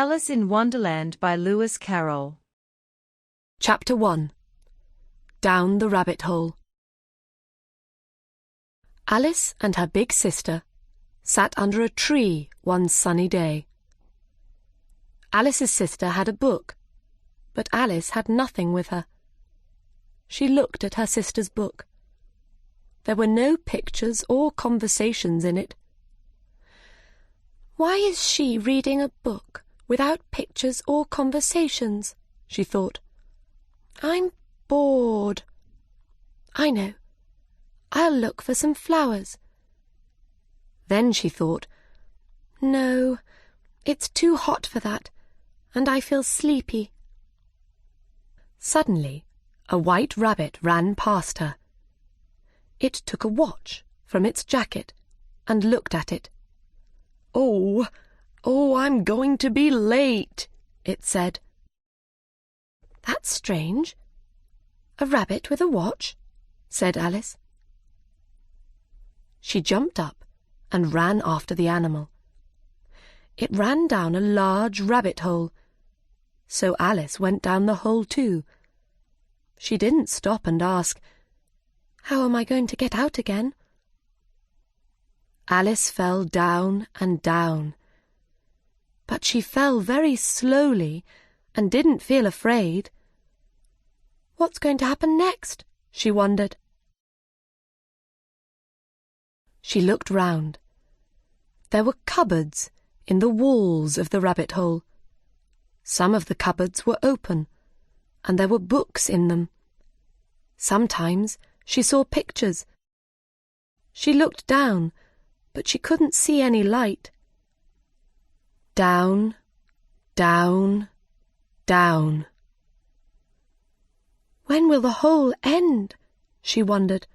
Alice in Wonderland by Lewis Carroll. Chapter 1. Down the Rabbit Hole. Alice and her big sister sat under a tree one sunny day. Alice's sister had a book, but Alice had nothing with her. She looked at her sister's book. There were no pictures or conversations in it. "Why is she reading a book without pictures or conversations?" she thought. "I'm bored. I know. I'll look for some flowers." Then she thought, "No, it's too hot for that, and I feel sleepy." Suddenly, a white rabbit ran past her. It took a watch from its jacket and looked at it. Oh, I'm going to be late," it said. "That's strange. A rabbit with a watch," said Alice. She jumped up and ran after the animal. It ran down a large rabbit hole, so Alice went down the hole too. She didn't stop and ask, "How am I going to get out again?" Alice fell down and down, but she fell very slowly and didn't feel afraid. What's going to happen next? She wondered. She looked round. There were cupboards in the walls of the rabbit hole. Some of the cupboards were open, and there were books in them. Sometimes she saw pictures. She looked down, but she couldn't see any light. Down, down, down. When will the hole end? She wondered.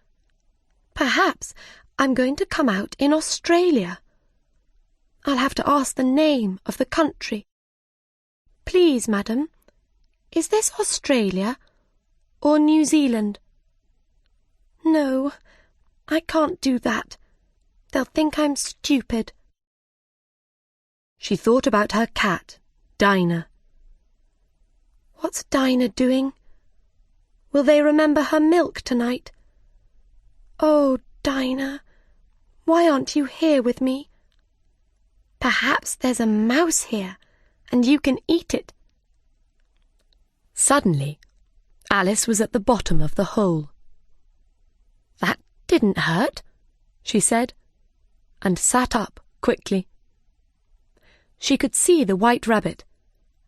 Perhaps I'm going to come out in Australia. I'll have to ask the name of the country. "Please, madam, is this Australia or New Zealand?" "No, I can't do that. They'll think I'm stupid." She thought about her cat, Dinah. What's Dinah doing? Will they remember her milk tonight? Oh, Dinah, why aren't you here with me? Perhaps there's a mouse here, and you can eat it. Suddenly, Alice was at the bottom of the hole. "That didn't hurt," she said, and sat up quickly. She could see the white rabbit,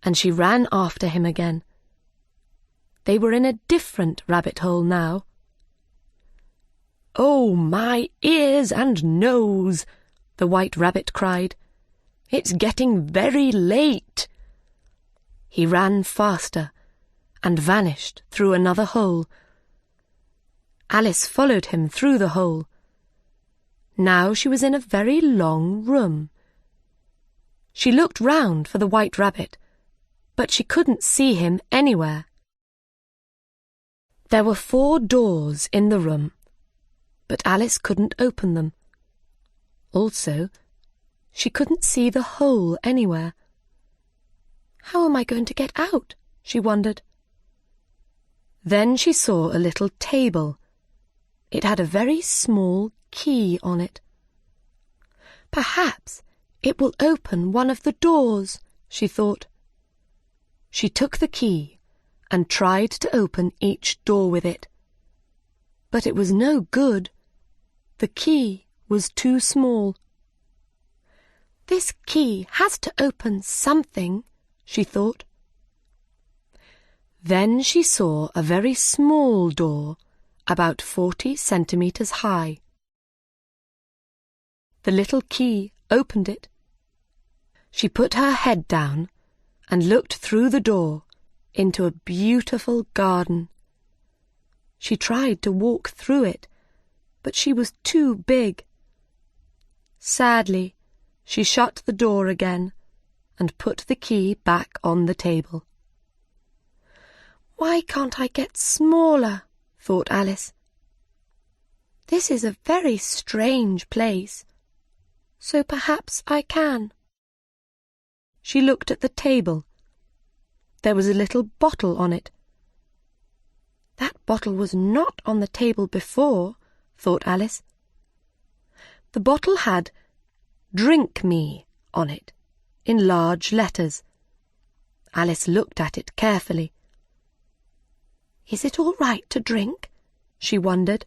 and she ran after him again. They were in a different rabbit hole now. "Oh, my ears and nose!" the white rabbit cried. "It's getting very late." He ran faster and vanished through another hole. Alice followed him through the hole. Now she was in a very long room. She looked round for the white rabbit, but she couldn't see him anywhere. There were 4 doors in the room, but Alice couldn't open them. Also, she couldn't see the hole anywhere. "How am I going to get out?" she wondered. Then she saw a little table. It had a very small key on it. "Perhaps it will open one of the doors," she thought. She took the key and tried to open each door with it. But it was no good. The key was too small. "This key has to open something," she thought. Then she saw a very small door, about 40 centimetres high. The little key opened it. She put her head down and looked through the door into a beautiful garden. She tried to walk through it, but she was too big. Sadly, she shut the door again and put the key back on the table. "Why can't I get smaller?" thought Alice. "This is a very strange place, so perhaps I can." she looked at the table. There was a little bottle on it. That bottle was not on the table before, thought Alice. The bottle had "Drink me" on it, in large letters. Alice looked at it carefully. Is it all right to drink? She wondered.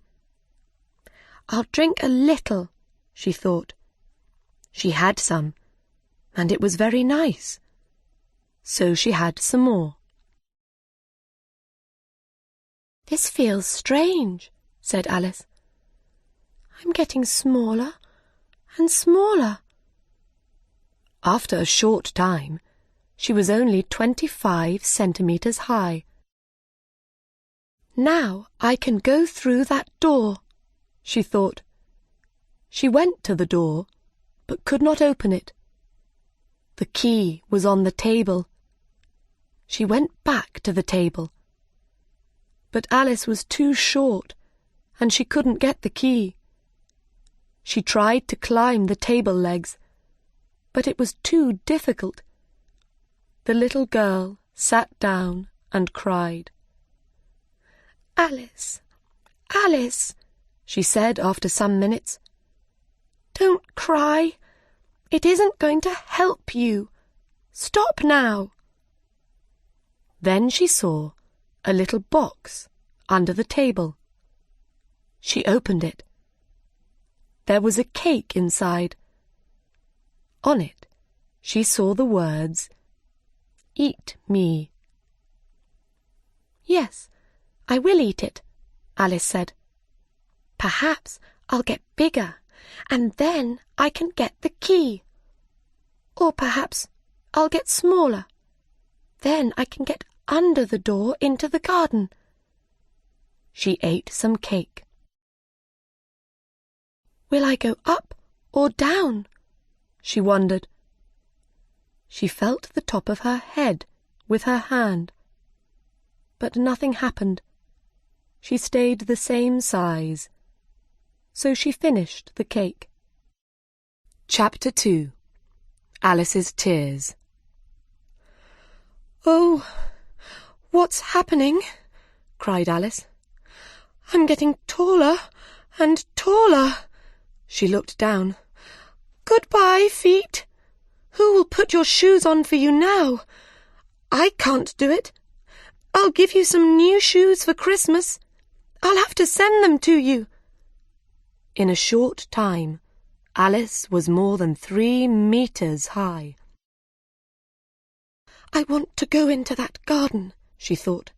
I'll drink a little, she thought. She had some, and it was very nice. So she had some more. This feels strange, said Alice. I'm getting smaller and smaller. After a short time, she was only 25 centimetres high. Now I can go through that door, she thought. She went to the door, but could not open it. The key was on the table. She went back to the table. But Alice was too short, and she couldn't get the key. She tried to climb the table legs, but it was too difficult. The little girl sat down and cried. Alice, Alice, she said after some minutes. Don't cry. It isn't going to help you. Stop now. Then she saw a little box under the table. She opened it. There was a cake inside. On it, she saw the words, Eat me. Yes, I will eat it, Alice said. Perhaps I'll get bigger, and then I can get the key. Or perhaps I'll get smaller. Then I can get under the door into the garden. She ate some cake. Will I go up or down? She wondered. She felt the top of her head with her hand. But nothing happened. She stayed the same size. So she finished the cake. Chapter 2. Alice's Tears. Oh, what's happening? Cried Alice. I'm getting taller and taller. She looked down. Goodbye, feet. Who will put your shoes on for you now? I can't do it. I'll give you some new shoes for Christmas. I'll have to send them to you. In a short time, Alice was more than 3 meters high. I want to go into that garden, she thought.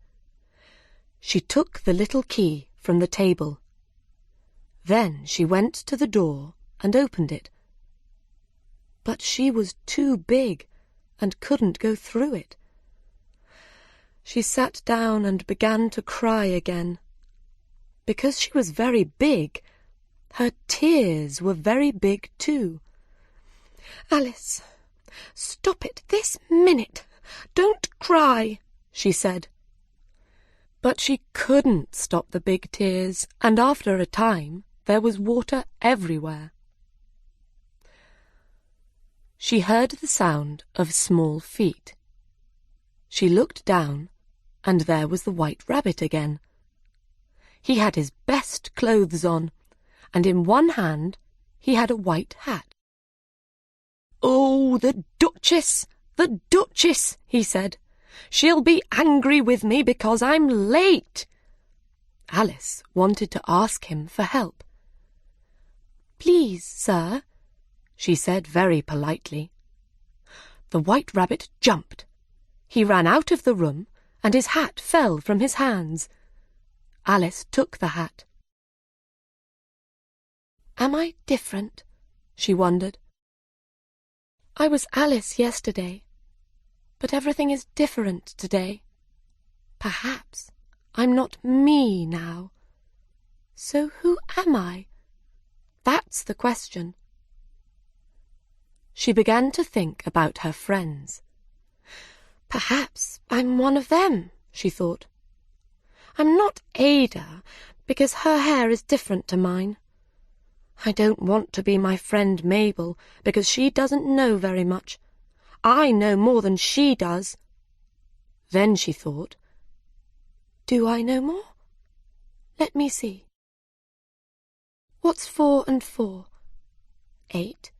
She took the little key from the table. Then she went to the door and opened it. But she was too big and couldn't go through it. She sat down and began to cry again. Because she was very big, her tears were very big too. Alice, stop it this minute. Don't cry, she said. But she couldn't stop the big tears, and after a time there was water everywhere. She heard the sound of small feet. She looked down, and there was the White Rabbit again. He had his best clothes on, and in one hand he had a white hat. "Oh, the Duchess, the Duchess," he said. "She'll be angry with me because I'm late." Alice wanted to ask him for help. "Please, sir," she said very politely. The White Rabbit jumped. He ran out of the room, and his hat fell from his hands. Alice took the hat. Am I different? She wondered. I was Alice yesterday, but everything is different today. Perhaps I'm not me now. So who am I? That's the question. She began to think about her friends. Perhaps I'm one of them, she thought. I'm not Ada, because her hair is different to mine. I don't want to be my friend Mabel, because she doesn't know very much. I know more than she does. Then she thought, do I know more? Let me see. What's 4 and 4? 8.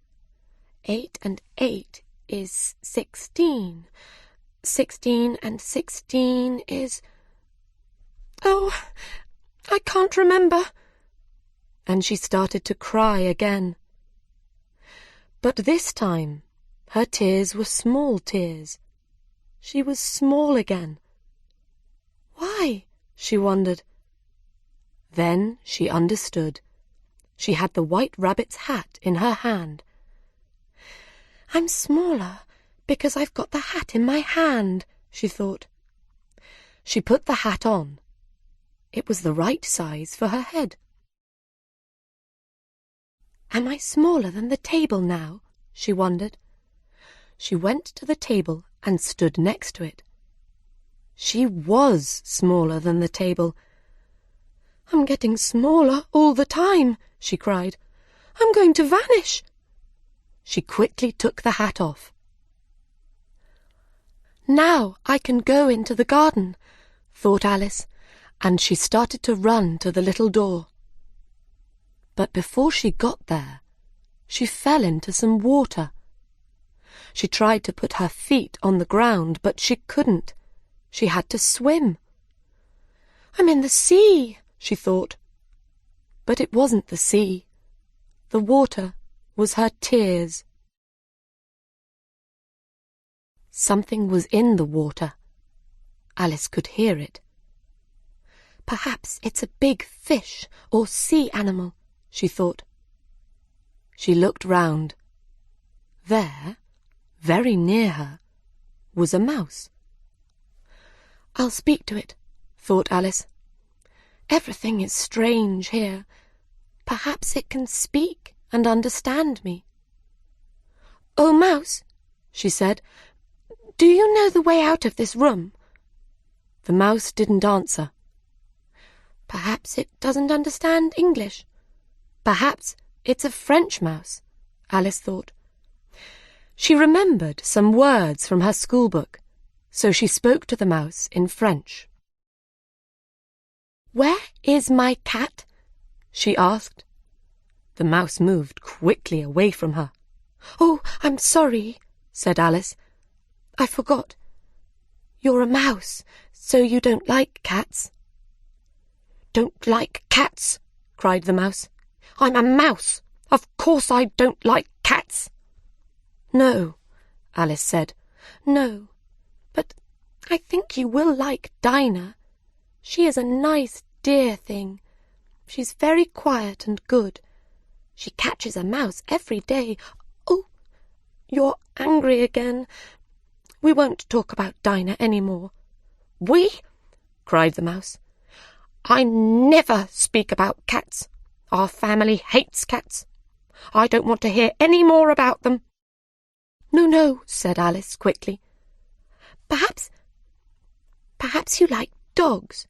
8 and 8 is 16. 16 and 16 is... Oh, I can't remember. And she started to cry again. But this time, her tears were small tears. She was small again. Why? She wondered. Then she understood. She had the White Rabbit's hat in her hand. I'm smaller because I've got the hat in my hand, she thought. She put the hat on. It was the right size for her head. Am I smaller than the table now? She wondered. She went to the table and stood next to it. She was smaller than the table. I'm getting smaller all the time, she cried. I'm going to vanish. She quickly took the hat off. Now I can go into the garden, thought Alice, and she started to run to the little door. But before she got there, she fell into some water. She tried to put her feet on the ground, but she couldn't. She had to swim. I'm in the sea, she thought. But it wasn't the sea. The water was her tears. Something was in the water. Alice could hear it. Perhaps it's a big fish or sea animal, she thought. She looked round. There, very near her, was a mouse. I'll speak to it, thought Alice. Everything is strange here. Perhaps it can speak and understand me. Oh, mouse, she said, do you know the way out of this room? The mouse didn't answer. Perhaps it doesn't understand English. Perhaps it's a French mouse, Alice thought. She remembered some words from her schoolbook, so she spoke to the mouse in French. Where is my cat? She asked. The mouse moved quickly away from her. Oh, I'm sorry, said Alice. I forgot. You're a mouse, so you don't like cats. Don't like cats, cried the mouse. I'm a mouse. Of course I don't like cats. No, Alice said. No, but I think you will like Dinah. She is a nice, dear thing. She's very quiet and good. She catches a mouse every day. Oh, you're angry again. We won't talk about Dinah any more. We? Cried the mouse. I never speak about cats. Our family hates cats. I don't want to hear any more about them. No, no, said Alice quickly. Perhaps you like dogs.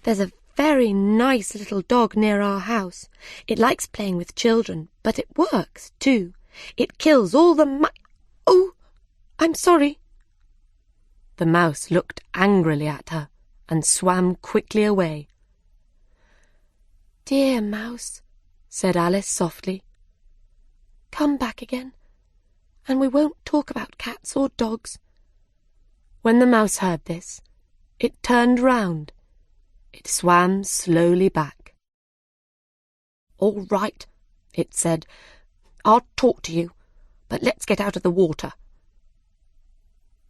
There's a very nice little dog near our house. It likes playing with children, but it works, too. It kills all the Oh, I'm sorry. The mouse looked angrily at her and swam quickly away. Dear mouse, said Alice softly. Come back again, and we won't talk about cats or dogs. When the mouse heard this, it turned round. It swam slowly back. All right, it said. I'll talk to you, but let's get out of the water.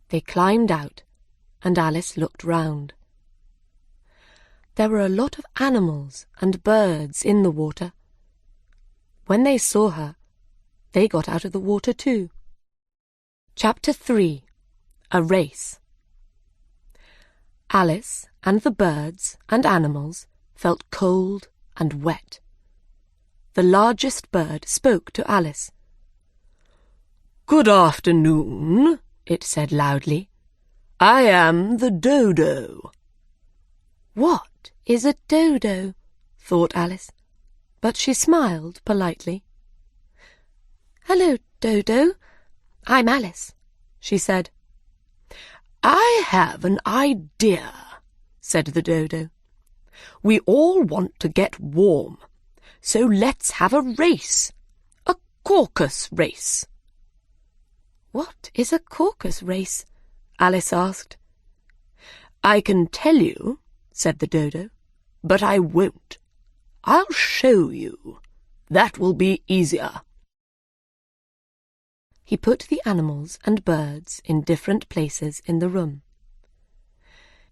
They climbed out, and Alice looked round. There were a lot of animals and birds in the water. When they saw her, they got out of the water too. Chapter 3. A Race. Alice and the birds and animals felt cold and wet. The largest bird spoke to Alice. Good afternoon, it said loudly. I am the dodo. What is a dodo? Thought Alice, but she smiled politely. Hello, Dodo. I'm Alice. she said. "I have an idea," said the dodo. "We all want to get warm, so let's have a race, a caucus race." "What is a caucus race?" Alice asked. "I can tell you," said the dodo, "but I won't. I'll show you. That will be easier." He put the animals and birds in different places in the room.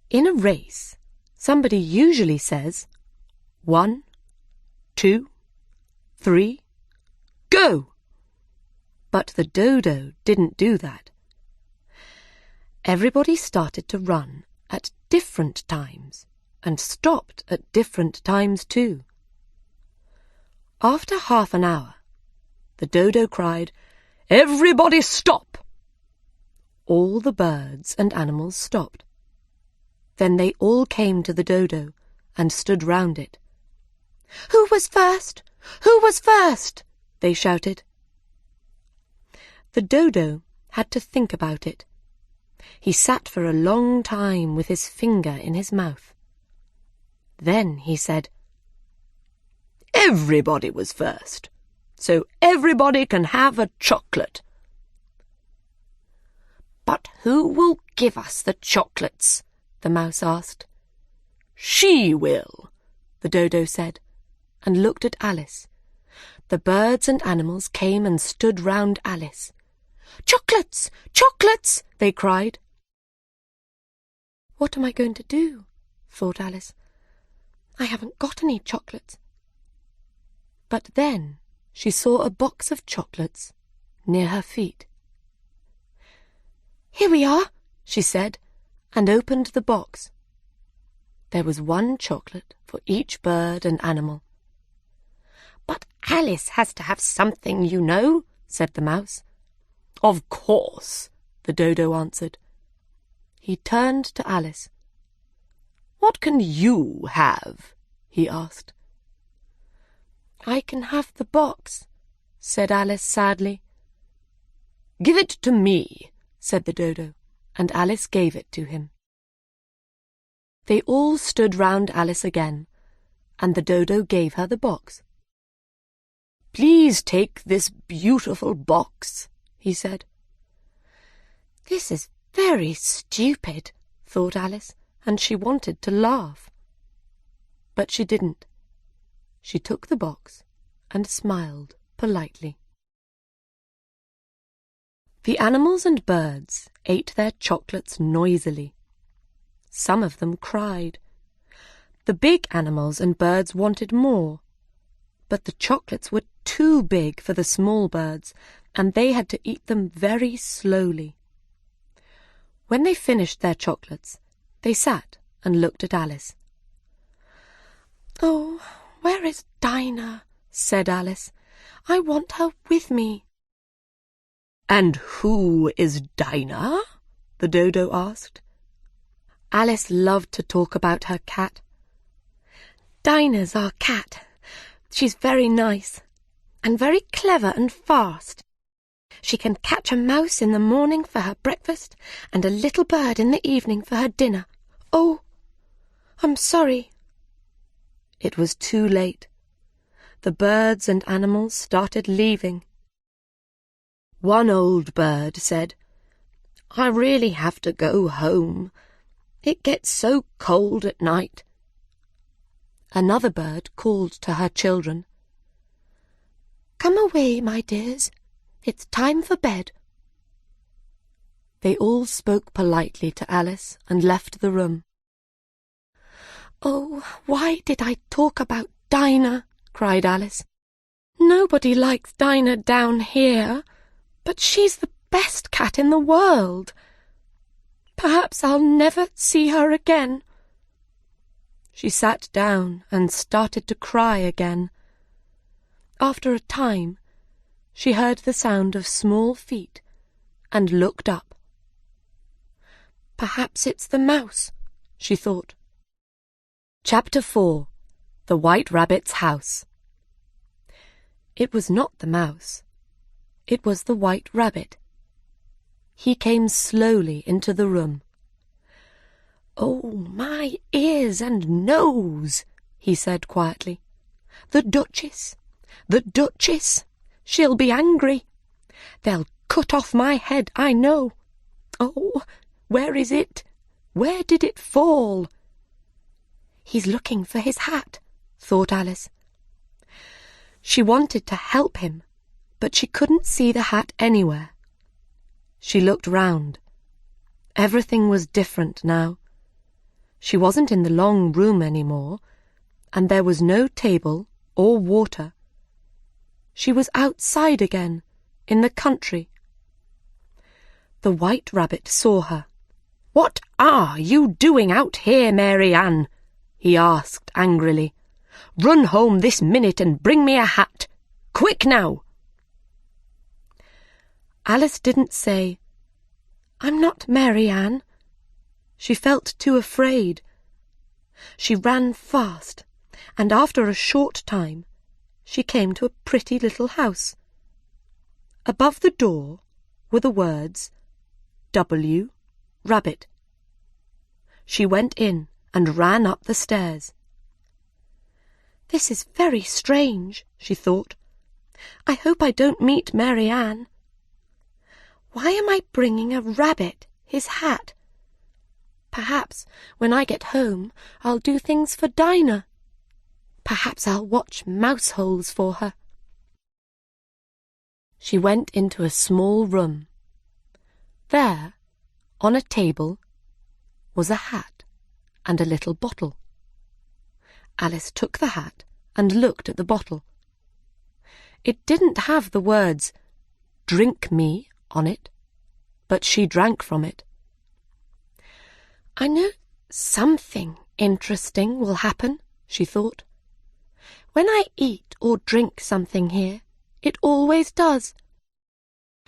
In a race, somebody usually says, 1, 2, 3, go! But the dodo didn't do that. Everybody started to run at different times and stopped at different times too. After half an hour, the dodo cried, "Everybody stop!" All the birds and animals stopped. Then they all came to the dodo and stood round it. "Who was first? Who was first?" they shouted. The dodo had to think about it. He sat for a long time with his finger in his mouth. Then he said, "Everybody was first, so everybody can have a chocolate." "But who will give us the chocolates?" the mouse asked. "She will," the dodo said, and looked at Alice. The birds and animals came and stood round Alice. "Chocolates! Chocolates!" they cried. "What am I going to do?" thought Alice. "I haven't got any chocolates." But then she saw a box of chocolates near her feet. "Here we are," she said, and opened the box. There was one chocolate for each bird and animal. "But Alice has to have something, you know," said the mouse. "Of course," the dodo answered. He turned to Alice. "What can you have?" he asked. "I can have the box," said Alice sadly. "Give it to me," said the dodo, and Alice gave it to him. They all stood round Alice again, and the dodo gave her the box. "Please take this beautiful box," he said. "This is very stupid," thought Alice, and she wanted to laugh. But she didn't. She took the box and smiled politely. The animals and birds ate their chocolates noisily. Some of them cried. The big animals and birds wanted more, but the chocolates were too big for the small birds, and they had to eat them very slowly. When they finished their chocolates, they sat and looked at Alice. "Oh, where is Dinah?" said Alice. "I want her with me." "And who is Dinah?" the dodo asked. Alice loved to talk about her cat. "Dinah's our cat. She's very nice, and very clever and fast. She can catch a mouse in the morning for her breakfast, and a little bird in the evening for her dinner. Oh, I'm sorry." It was too late. The birds and animals started leaving. One old bird said, "I really have to go home. It gets so cold at night." Another bird called to her children. "Come away, my dears. It's time for bed." They all spoke politely to Alice and left the room. "Oh, why did I talk about Dinah?" cried Alice. "Nobody likes Dinah down here, but she's the best cat in the world. Perhaps I'll never see her again." She sat down and started to cry again. After a time, she heard the sound of small feet and looked up. "Perhaps it's the mouse," she thought. Chapter 4. The White Rabbit's House. It was not the mouse. It was the White Rabbit. He came slowly into the room. "Oh, my ears and nose," he said quietly. "The Duchess! The Duchess! She'll be angry. They'll cut off my head, I know. Oh, where is it? Where did it fall?" "He's looking for his hat," thought Alice. She wanted to help him, but she couldn't see the hat anywhere. She looked round. Everything was different now. She wasn't in the long room any more, and there was no table or water. She was outside again, in the country. The White Rabbit saw her. "What are you doing out here, Mary Ann?" he asked angrily. "Run home this minute and bring me a hat. Quick now!" Alice didn't say, "I'm not Mary Ann." She felt too afraid. She ran fast, and after a short time she came to a pretty little house. Above the door were the words, W. Rabbit. She went in and ran up the stairs. "This is very strange," she thought. "I hope I don't meet Mary Ann. Why am I bringing a rabbit his hat? Perhaps when I get home I'll do things for Dinah. Perhaps I'll watch mouse holes for her." She went into a small room. There, on a table, was a hat and a little bottle. Alice took the hat and looked at the bottle. It didn't have the words, "Drink me," on it, but she drank from it. "I know something interesting will happen," she thought. "When I eat or drink something here, it always does.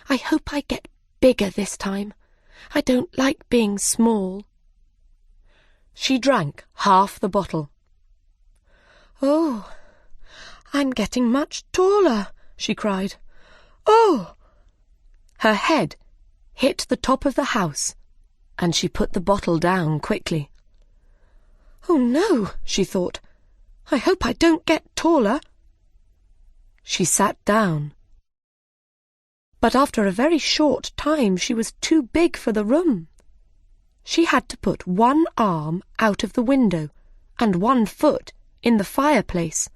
I hope I get bigger this time. I don't like being small." She drank half the bottle. "Oh, I'm getting much taller," she cried. "Oh!" Her head hit the top of the house, and she put the bottle down quickly. "Oh no," she thought. "I hope I don't get taller." She sat down. But after a very short time she was too big for the room. She had to put one arm out of the window and one foot in the fireplace.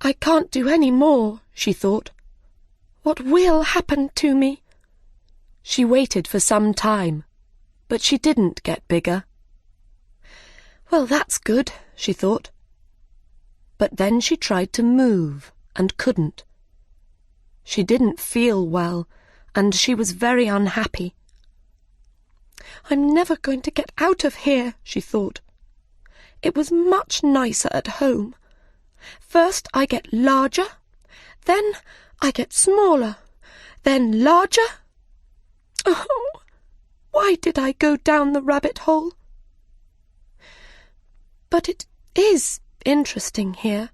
"I can't do any more," she thought. "What will happen to me?" She waited for some time, but she didn't get bigger. "Well, that's good," she thought. But then she tried to move and couldn't. She didn't feel well, and she was very unhappy. "I'm never going to get out of here," she thought. "It was much nicer at home. First I get larger, then I get smaller, then larger. Oh, why did I go down the rabbit hole? But it is interesting here.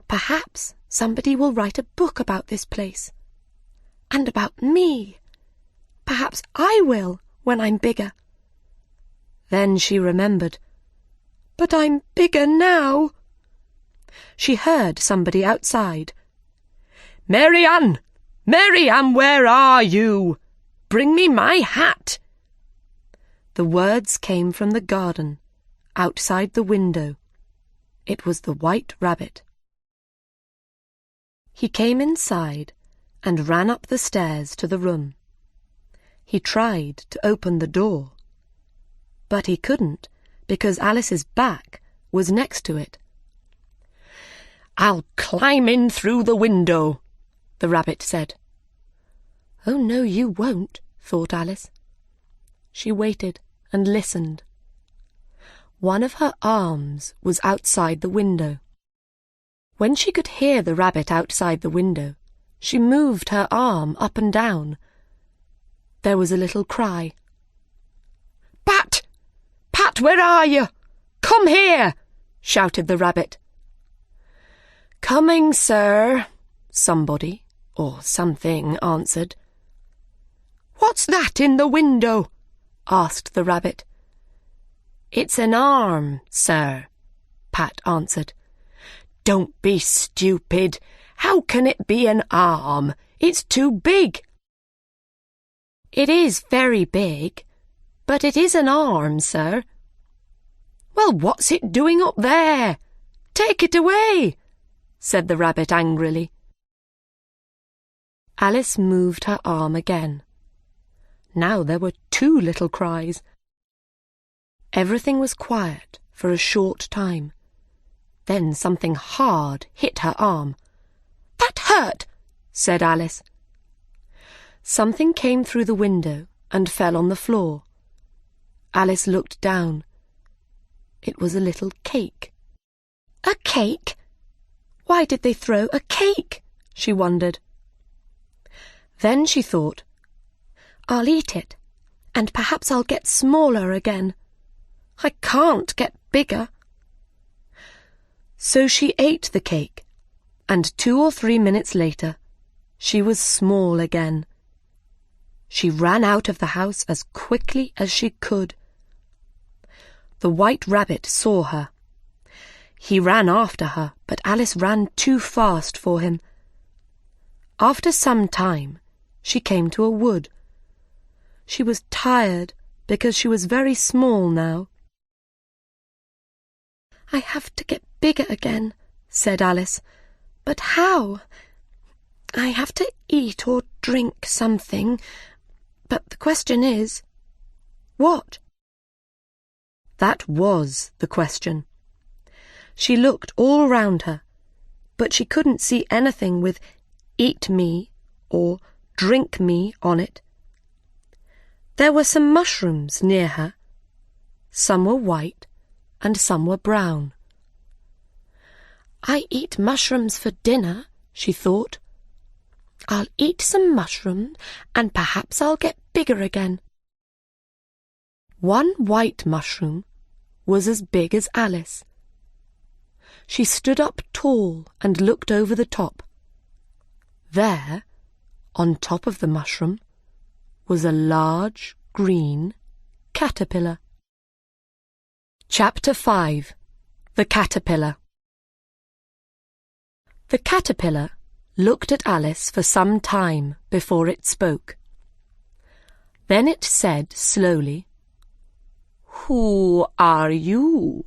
Perhaps somebody will write a book about this place. And about me. Perhaps I will when I'm bigger." Then she remembered. "But I'm bigger now." She heard somebody outside. "Mary Ann! Mary Ann, where are you? Bring me my hat." The words came from the garden, outside the window. It was the White Rabbit. He came inside and ran up the stairs to the room. He tried to open the door, but he couldn't because Alice's back was next to it. "I'll climb in through the window," the rabbit said. "Oh, no, you won't," thought Alice. She waited and listened. One of her arms was outside the window. When she could hear the rabbit outside the window, she moved her arm up and down. There was a little cry. "Pat! Pat, where are you? Come here!" shouted the rabbit. "Coming, sir," somebody or something answered. "What's that in the window?" asked the rabbit. "It's an arm, sir," Pat answered. "Don't be stupid. How can it be an arm? It's too big." "It is very big, but it is an arm, sir." "Well, what's it doing up there? Take it away," said the rabbit angrily. Alice moved her arm again. Now there were 2 little cries. Everything was quiet for a short time. Then something hard hit her arm. "That hurt," said Alice. Something came through the window and fell on the floor. Alice looked down. It was a little cake. A cake? Why did they throw a cake? She wondered. Then she thought, I'll eat it, and perhaps I'll get smaller again. I can't get bigger. So she ate the cake, and 2 or 3 minutes later, she was small again. She ran out of the house as quickly as she could. The White Rabbit saw her. He ran after her, but Alice ran too fast for him. After some time, she came to a wood. She was tired because she was very small now. I have to get bigger again, said Alice. But how? I have to eat or drink something. But the question is, what? That was the question. She looked all round her, but she couldn't see anything with eat me or drink me on it. There were some mushrooms near her. Some were white and some were brown. I eat mushrooms for dinner, she thought. I'll eat some mushrooms and perhaps I'll get bigger again. One white mushroom was as big as Alice. She stood up tall and looked over the top. There, on top of the mushroom, was a large green caterpillar. Chapter 5. The Caterpillar. The caterpillar looked at Alice for some time before it spoke. Then it said slowly, "Who are you?"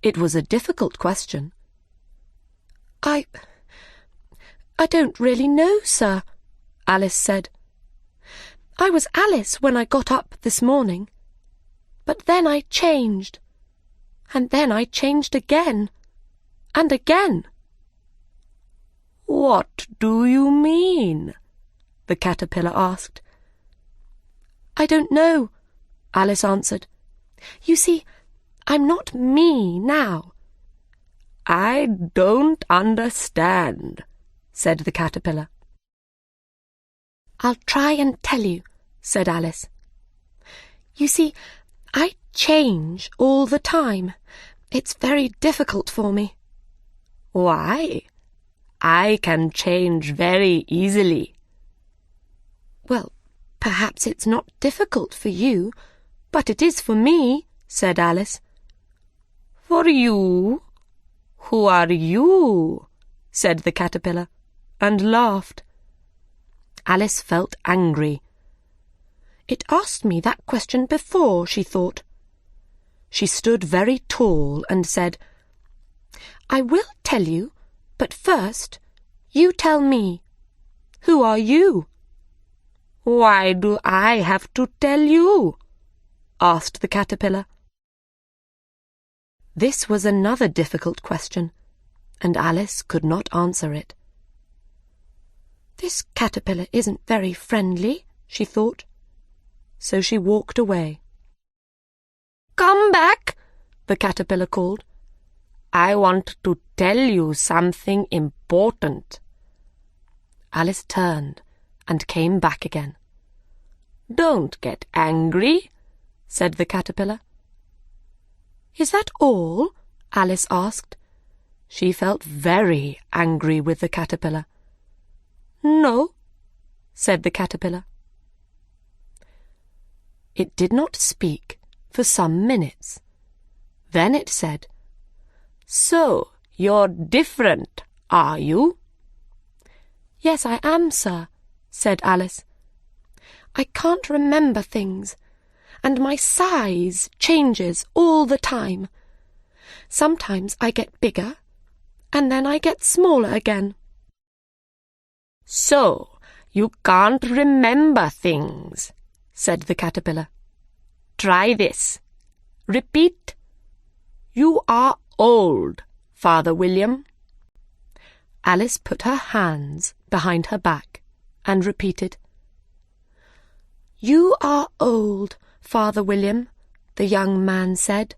It was a difficult question. I don't really know, sir," Alice said. "I was Alice when I got up this morning, but then I changed, and then I changed again, and again." "What do you mean?" the caterpillar asked. "I don't know," Alice answered. "You see, I'm not me now." "I don't understand," said the caterpillar. "I'll try and tell you," said Alice. "You see, I change all the time. It's very difficult for me." "Why? I can change very easily." "Well, perhaps it's not difficult for you, but it is for me," said Alice. "For you? Who are you?" said the caterpillar, and laughed. Alice felt angry. It asked me that question before, she thought. She stood very tall and said, "I will tell you, but first you tell me. Who are you?" "Why do I have to tell you?" asked the caterpillar. This was another difficult question, and Alice could not answer it. "This caterpillar isn't very friendly," she thought. So she walked away. "Come back," the caterpillar called. "I want to tell you something important." Alice turned and came back again. "Don't get angry," said the caterpillar. "Is that all?" Alice asked. She felt very angry with the caterpillar. "No," said the caterpillar. It did not speak for some minutes. Then it said, "So, you're different, are you?" "Yes, I am, sir," said Alice. "I can't remember things, and my size changes all the time. Sometimes I get bigger, and then I get smaller again." "So, you can't remember things," said the caterpillar. "Try this. Repeat. You are old, Father William." Alice put her hands behind her back and repeated, "You are old, Father William," the young man said,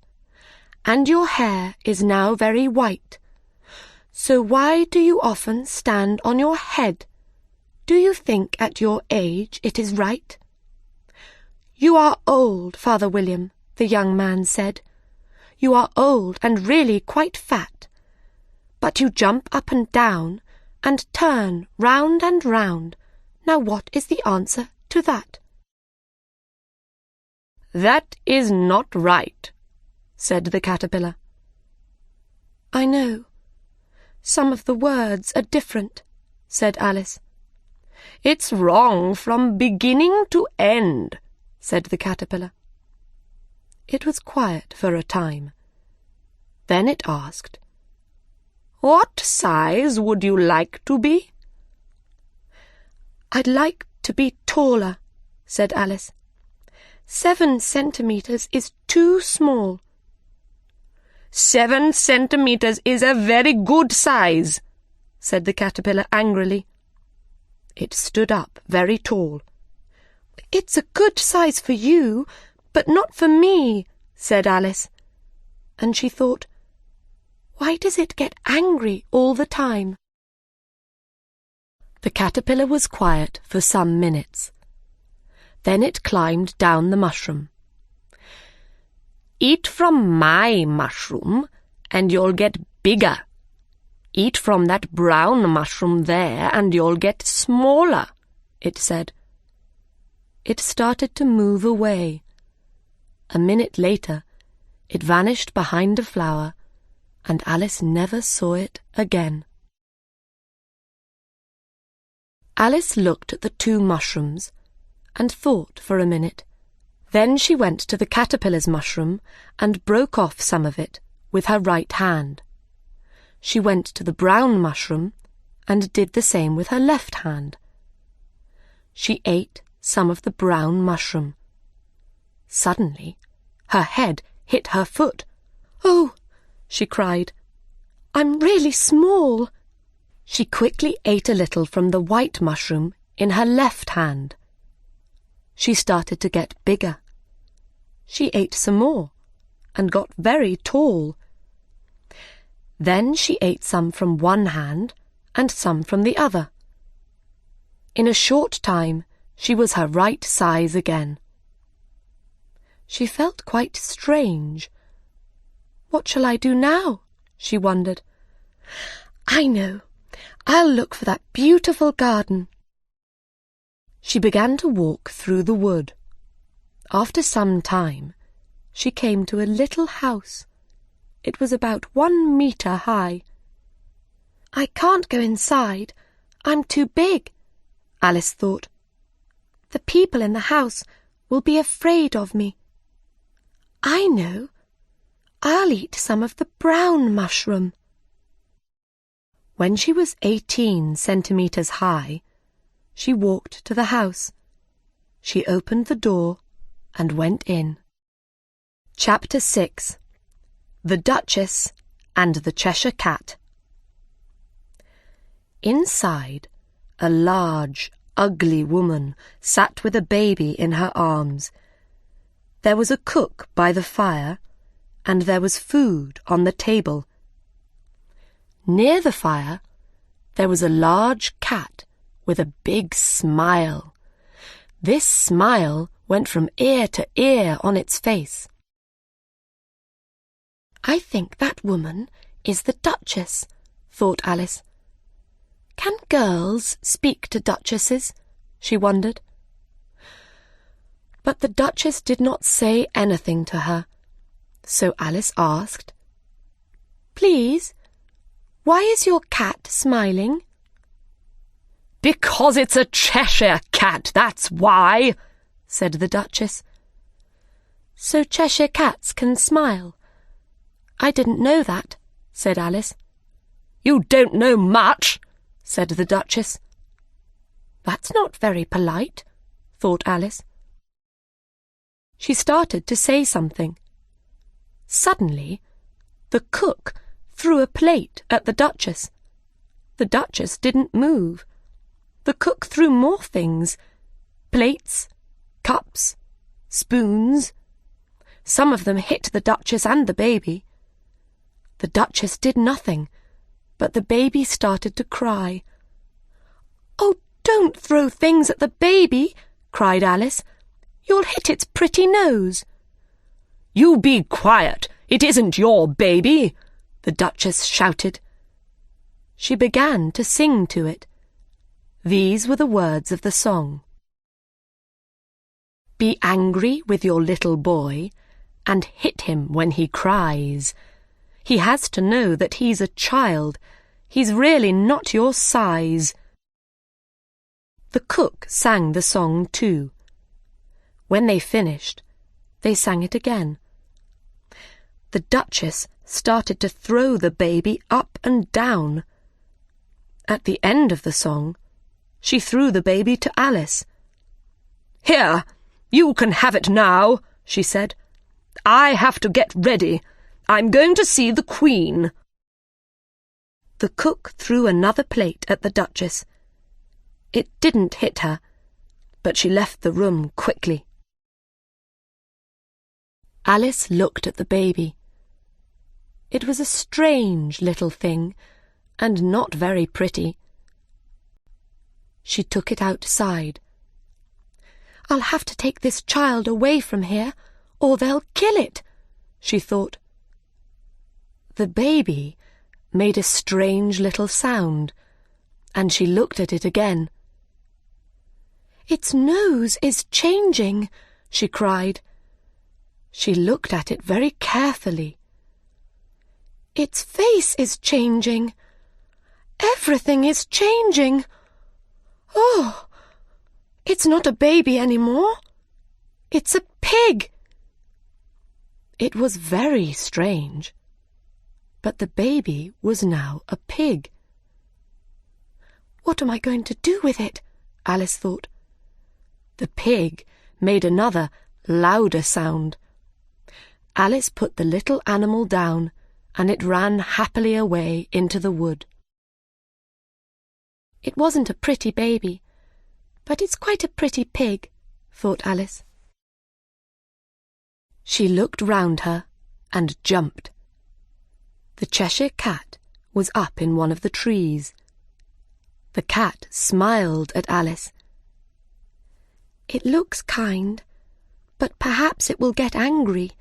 "and your hair is now very white. So why do you often stand on your head? Do you think at your age it is right?" "You are old, Father William," the young man said. "You are old and really quite fat. But you jump up and down and turn round and round. Now what is the answer to that?" "That is not right," said the caterpillar. "I know. Some of the words are different," said Alice. "It's wrong from beginning to end," said the caterpillar. It was quiet for a time. Then it asked, "What size would you like to be?" "I'd like to be taller," said Alice. 7 centimetres is too small." "7 centimetres is a very good size," said the caterpillar angrily. It stood up very tall. "It's a good size for you, but not for me," said Alice. And she thought, "Why does it get angry all the time?" The caterpillar was quiet for some minutes. Then it climbed down the mushroom. "Eat from my mushroom, and you'll get bigger. Eat from that brown mushroom there, and you'll get smaller," it said. It started to move away. A minute later, it vanished behind a flower, and Alice never saw it again. Alice looked at the 2 mushrooms and thought for a minute. Then she went to the caterpillar's mushroom and broke off some of it with her right hand. She went to the brown mushroom and did the same with her left hand. She ate some of the brown mushroom. Suddenly, her head hit her foot. "Oh!" she cried. "I'm really small." She quickly ate a little from the white mushroom in her left hand. She started to get bigger. She ate some more and got very tall. Then she ate some from one hand and some from the other. In a short time, she was her right size again. She felt quite strange. "What shall I do now?" she wondered. "I know. I'll look for that beautiful garden." She began to walk through the wood. After some time, she came to a little house. It was about 1 metre high. "I can't go inside. I'm too big," Alice thought. "The people in the house will be afraid of me. I know. I'll eat some of the brown mushroom." When she was 18 centimetres high, she walked to the house. She opened the door and went in. Chapter 6. The Duchess and the Cheshire Cat. Inside, a large, ugly woman sat with a baby in her arms. There was a cook by the fire, and there was food on the table. Near the fire, there was a large cat with a big smile. This smile went from ear to ear on its face. "I think that woman is the Duchess," thought Alice. "Can girls speak to duchesses?" she wondered. But the Duchess did not say anything to her, so Alice asked, "Please, why is your cat smiling?" "Because it's a Cheshire cat, that's why," said the Duchess. "So Cheshire cats can smile? I didn't know that," said Alice. "You don't know much," said the Duchess. "That's not very polite," thought Alice. She started to say something. Suddenly, the cook threw a plate at the Duchess. The Duchess didn't move. The cook threw more things: plates, cups, spoons. Some of them hit the Duchess and the baby. The Duchess did nothing, but the baby started to cry. "Oh, don't throw things at the baby," cried Alice. "You'll hit its pretty nose." "You be quiet! It isn't your baby!" the Duchess shouted. She began to sing to it. These were the words of the song. "Be angry with your little boy and hit him when he cries. He has to know that he's a child. He's really not your size." The cook sang the song too. When they finished, they sang it again. The Duchess started to throw the baby up and down. At the end of the song, she threw the baby to Alice. "Here, you can have it now," she said. "I have to get ready. I'm going to see the Queen." The cook threw another plate at the Duchess. It didn't hit her, but she left the room quickly. Alice looked at the baby. It was a strange little thing, and not very pretty. She took it outside. "I'll have to take this child away from here, or they'll kill it," she thought. The baby made a strange little sound, and she looked at it again. "Its nose is changing," she cried. She looked at it very carefully. "Its face is changing. Everything is changing. Oh, it's not a baby anymore. It's a pig." It was very strange, but the baby was now a pig. "What am I going to do with it?" Alice thought. The pig made another, louder sound. Alice put the little animal down, and it ran happily away into the wood. "It wasn't a pretty baby, but it's quite a pretty pig," thought Alice. She looked round her and jumped. The Cheshire Cat was up in one of the trees. The cat smiled at Alice. "It looks kind, but perhaps it will get angry.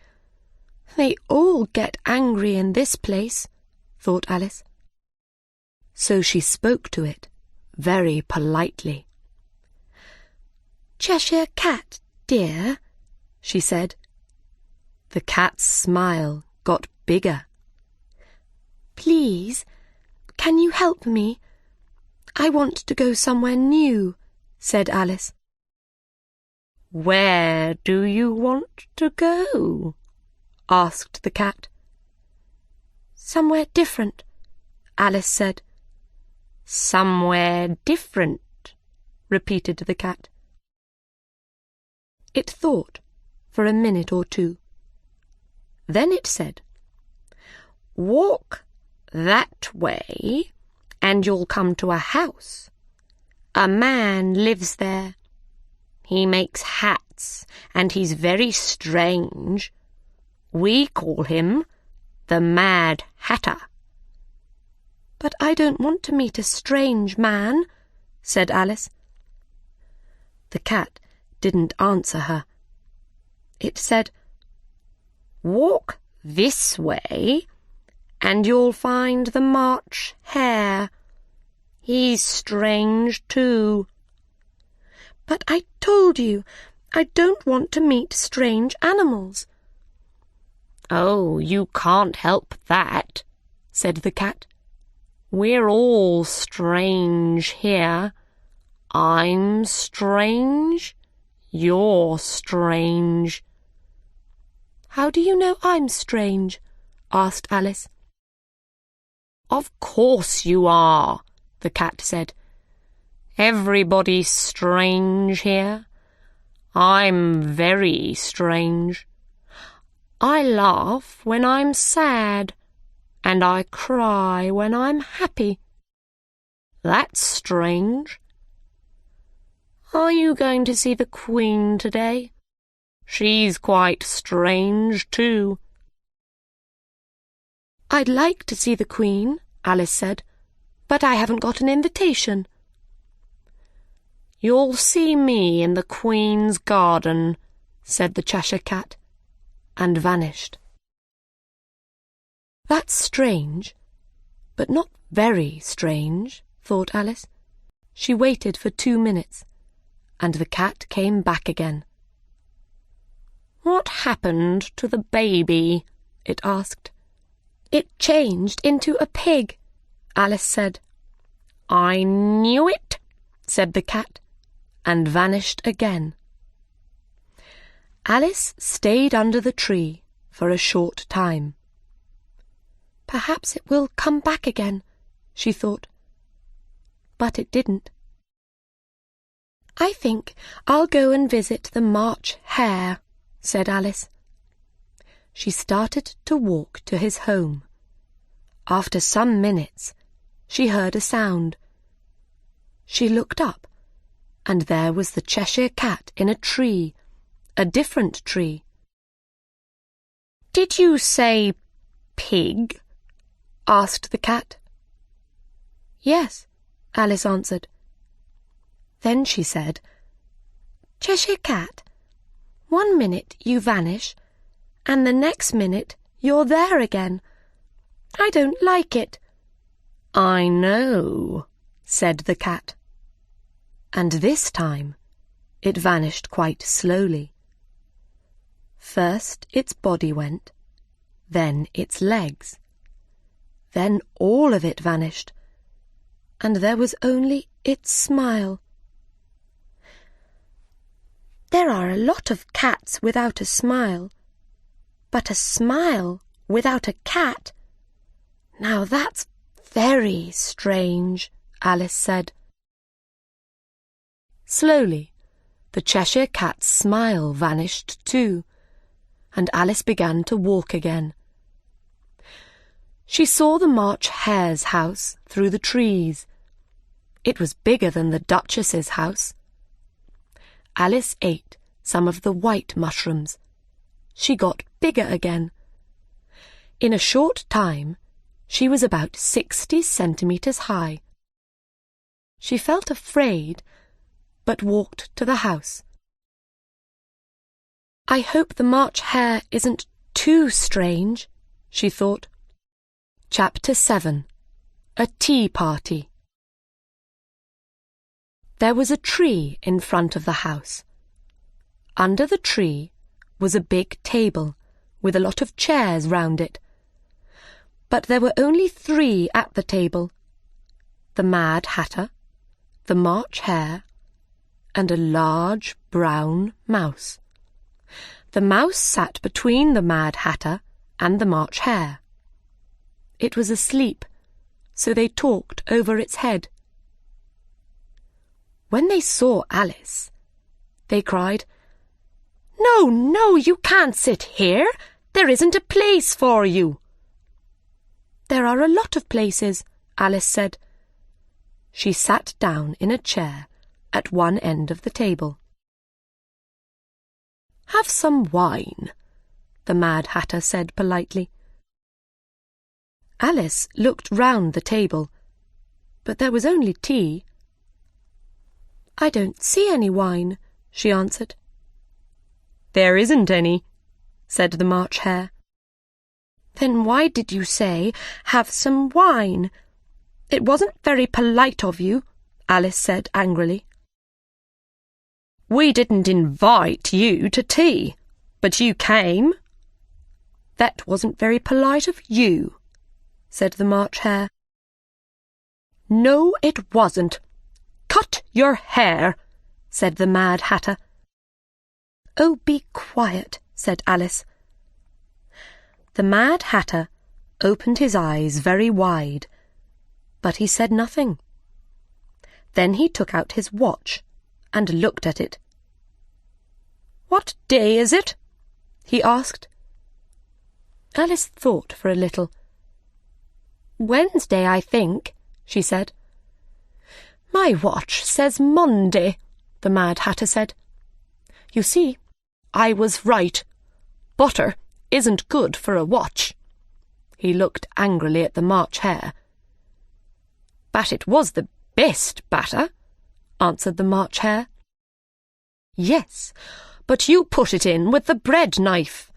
They all get angry in this place," thought Alice. So she spoke to it very politely. "Cheshire Cat, dear," she said. The cat's smile got bigger. "Please, can you help me? I want to go somewhere new," said Alice. "Where do you want to go?" asked the cat. "Somewhere different," Alice said. "Somewhere different," repeated the cat. It thought for a minute or two. Then it said, "Walk that way, and you'll come to a house. A man lives there. He makes hats, and he's very strange. We call him the Mad Hatter." "But I don't want to meet a strange man," said Alice. The cat didn't answer her. It said, "Walk this way, and you'll find the March Hare. He's strange too." "But I told you, I don't want to meet strange animals." "Oh, you can't help that," said the cat. "We're all strange here. I'm strange. You're strange." "How do you know I'm strange?" asked Alice. "Of course you are," the cat said. "Everybody's strange here. I'm very strange. I laugh when I'm sad, and I cry when I'm happy. That's strange. Are you going to see the Queen today? She's quite strange too." "I'd like to see the Queen," Alice said, "but I haven't got an invitation." "You'll see me in the Queen's garden," said the Cheshire Cat, and vanished. "That's strange, but not very strange," thought Alice. She waited for 2 minutes, and the cat came back again. "What happened to the baby?" it asked. "It changed into a pig," Alice said. "I knew it," said the cat, and vanished again. Alice stayed under the tree for a short time. "Perhaps it will come back again," she thought. But it didn't. "I think I'll go and visit the March Hare," said Alice. She started to walk to his home. After some minutes, she heard a sound. She looked up, and there was the Cheshire Cat in a tree, a different tree. "Did you say pig?" asked the cat. "Yes," Alice answered. Then she said, "Cheshire Cat, 1 minute you vanish, and the next minute you're there again. I don't like it." "I know," said the cat. And this time it vanished quite slowly. First its body went, then its legs. Then all of it vanished, and there was only its smile. There are a lot of cats without a smile, but a smile without a cat? Now that's very strange, Alice said. Slowly, the Cheshire Cat's smile vanished too, and Alice began to walk again. She saw the March Hare's house through the trees. It was bigger than the Duchess's house. Alice ate some of the white mushrooms. She got bigger again. In a short time, she was about 60 centimetres high. She felt afraid, but walked to the house. I hope the March Hare isn't too strange, she thought. Chapter 7. A Tea Party. There was a tree in front of the house. Under the tree was a big table with a lot of chairs round it. But there were only 3 at the table: the Mad Hatter, the March Hare, and a large brown mouse. The mouse sat between the Mad Hatter and the March Hare. It was asleep, so they talked over its head. When they saw Alice, they cried, "No, no, you can't sit here. There isn't a place for you." "There are a lot of places," Alice said. She sat down in a chair at one end of the table. "Have some wine," the Mad Hatter said politely. Alice looked round the table, but there was only tea. "I don't see any wine," she answered. "There isn't any," said the March Hare. "Then why did you say, 'Have some wine'? It wasn't very polite of you," Alice said angrily. We didn't invite you to tea, but you came. That wasn't very polite of you, said the March Hare. No, it wasn't. Cut your hair, said the Mad Hatter. Oh, be quiet, said Alice. The Mad Hatter opened his eyes very wide, but he said nothing. Then he took out his watch and looked at it. What day is it? He asked. Alice thought for a little. Wednesday, I think, she said. My watch says Monday, the Mad Hatter said. You see, I was right. Butter isn't good for a watch. He looked angrily at the March Hare. But it was the best batter, answered the March Hare. Yes, but you put it in with the bread knife.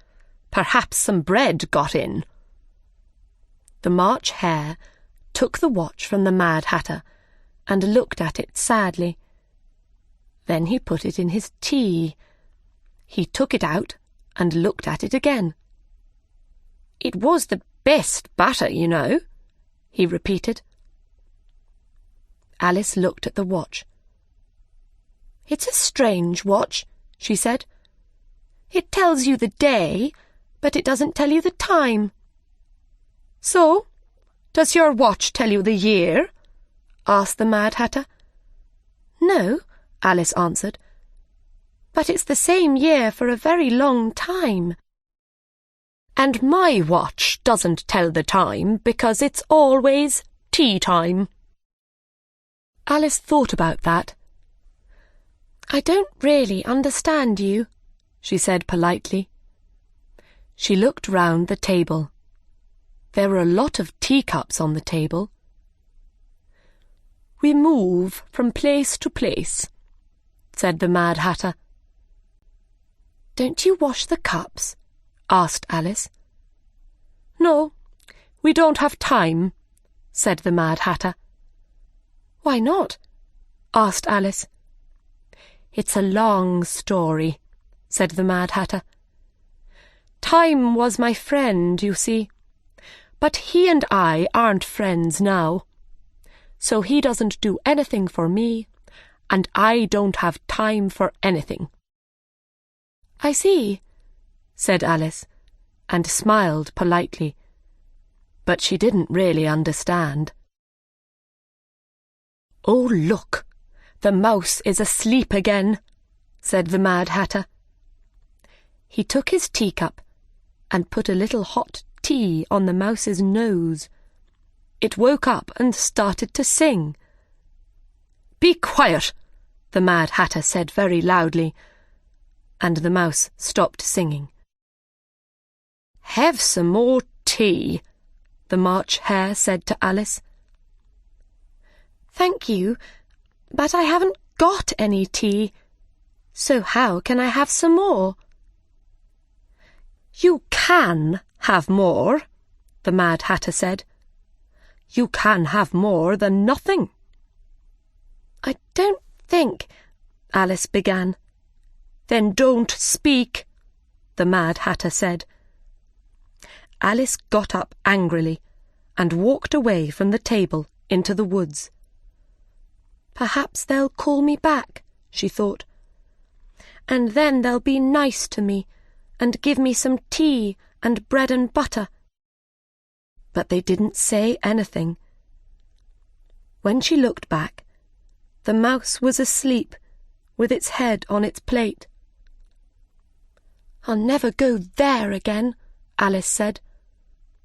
Perhaps some bread got in. The March Hare took the watch from the Mad Hatter and looked at it sadly. Then he put it in his tea. He took it out and looked at it again. It was the best batter, you know, he repeated. Alice looked at the watch. It's a strange watch, she said. It tells you the day, but it doesn't tell you the time. So, does your watch tell you the year? Asked the Mad Hatter. No, Alice answered. But it's the same year for a very long time. And my watch doesn't tell the time because it's always tea time. Alice thought about that. I don't really understand you, she said politely. She looked round the table. There were a lot of teacups on the table. We move from place to place, said the Mad Hatter. Don't you wash the cups? Asked Alice. No, we don't have time, said the Mad Hatter. Why not? Asked Alice. It's a long story, said the Mad Hatter. Time was my friend, you see, but he and I aren't friends now. So he doesn't do anything for me, and I don't have time for anything. I see, said Alice, and smiled politely, but she didn't really understand. Oh, look, the mouse is asleep again, said the Mad Hatter. He took his teacup and put a little hot tea on the mouse's nose. It woke up and started to sing. Be quiet, the Mad Hatter said very loudly, and the mouse stopped singing. Have some more tea, the March Hare said to Alice. Thank you, but I haven't got any tea, so how can I have some more? You can have more, the Mad Hatter said. You can have more than nothing. I don't think, Alice began. Then don't speak, the Mad Hatter said. Alice got up angrily and walked away from the table into the woods. Perhaps they'll call me back, she thought, and then they'll be nice to me and give me some tea and bread and butter. But they didn't say anything. When she looked back, the mouse was asleep with its head on its plate. I'll never go there again, Alice said.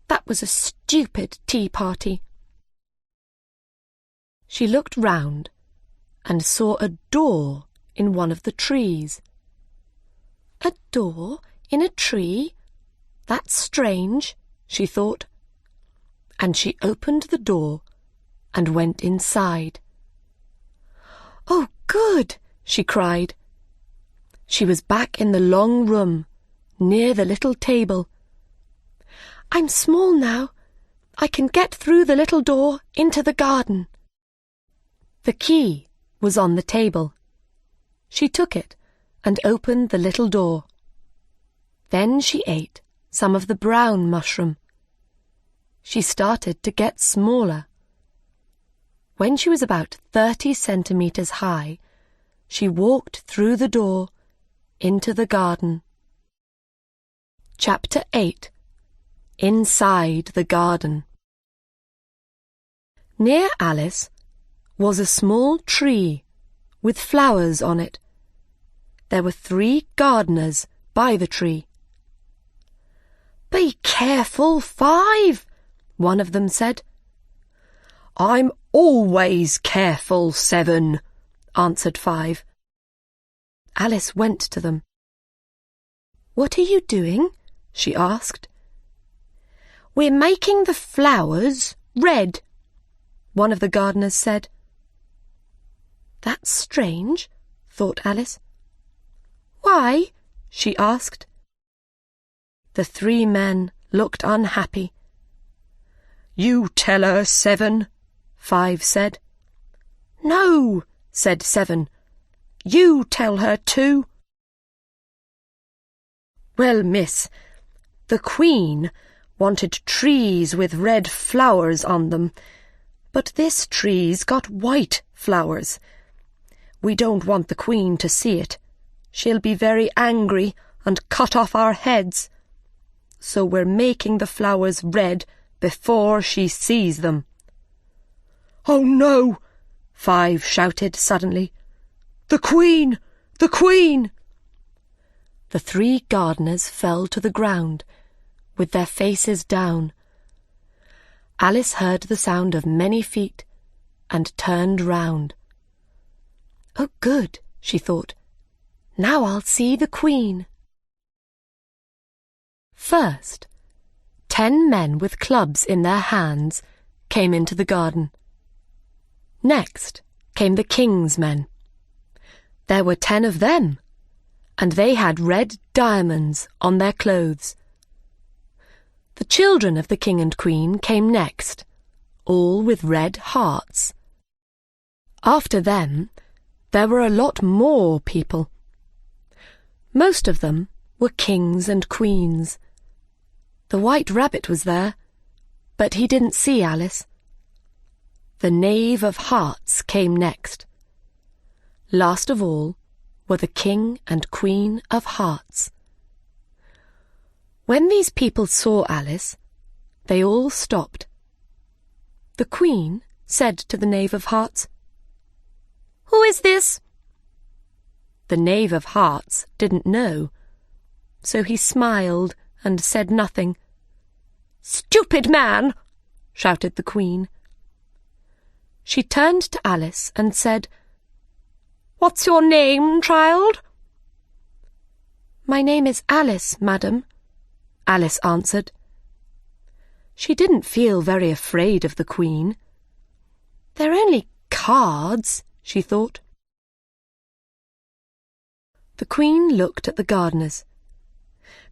That was a stupid tea party. She looked round and saw a door in one of the trees. A door in a tree? That's strange, she thought. And she opened the door and went inside. Oh, good, she cried. She was back in the long room, near the little table. I'm small now. I can get through the little door into the garden. The key was on the table. She took it and opened the little door. Then she ate some of the brown mushroom. She started to get smaller. When she was about 30 centimeters high, she walked through the door into the garden. Chapter 8. Inside the Garden. Near Alice was a small tree with flowers on it. There were 3 gardeners by the tree. "Be careful, 5," one of them said. "I'm always careful, 7," answered 5. Alice went to them. "What are you doing?" she asked. "We're making the flowers red," one of the gardeners said. "That's strange," thought Alice. "Why?" she asked. The 3 men looked unhappy. "You tell her, 7," 5 said. "No," said 7. "You tell her, 2." "Well, miss, the Queen wanted trees with red flowers on them, but this tree's got white flowers. We don't want the Queen to see it. She'll be very angry and cut off our heads. So we're making the flowers red before she sees them." "Oh no!" 5 shouted suddenly. "The Queen! The Queen!" The 3 gardeners fell to the ground, with their faces down. Alice heard the sound of many feet and turned round. "Oh, good," she thought. "Now I'll see the Queen." First, 10 men with clubs in their hands came into the garden. Next came the King's men. There were 10 of them, and they had red diamonds on their clothes. The children of the King and Queen came next, all with red hearts. After them, there were a lot more people. Most of them were kings and queens. The White Rabbit was there, but he didn't see Alice. The Knave of Hearts came next. Last of all were the King and Queen of Hearts. When these people saw Alice, they all stopped. The Queen said to the Knave of Hearts, "Who is this?" The Knave of Hearts didn't know, so he smiled and said nothing. "Stupid man!" shouted the Queen. She turned to Alice and said, "What's your name, child?" "My name is Alice, madam," Alice answered. She didn't feel very afraid of the Queen. "They're only cards," she thought. The Queen looked at the gardeners.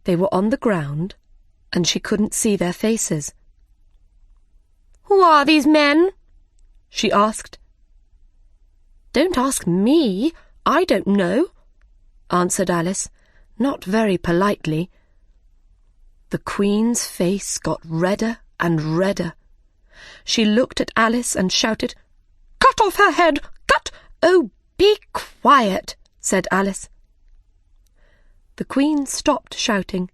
They were on the ground, and she couldn't see their faces. "Who are these men?" she asked. "Don't ask me, I don't know," answered Alice, not very politely. The Queen's face got redder and redder. She looked at Alice and shouted, "Cut off her head! Cut!" "Oh, be quiet," said Alice. The Queen stopped shouting.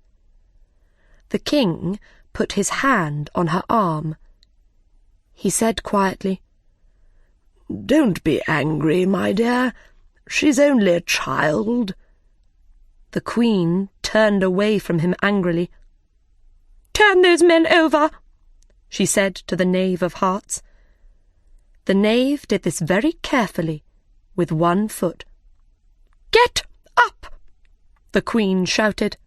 The King put his hand on her arm. He said quietly, "Don't be angry, my dear. She's only a child." The Queen turned away from him angrily. "Turn those men over," she said to the Knave of Hearts. The Knave did this very carefully, with one foot. "Get up!" the Queen shouted.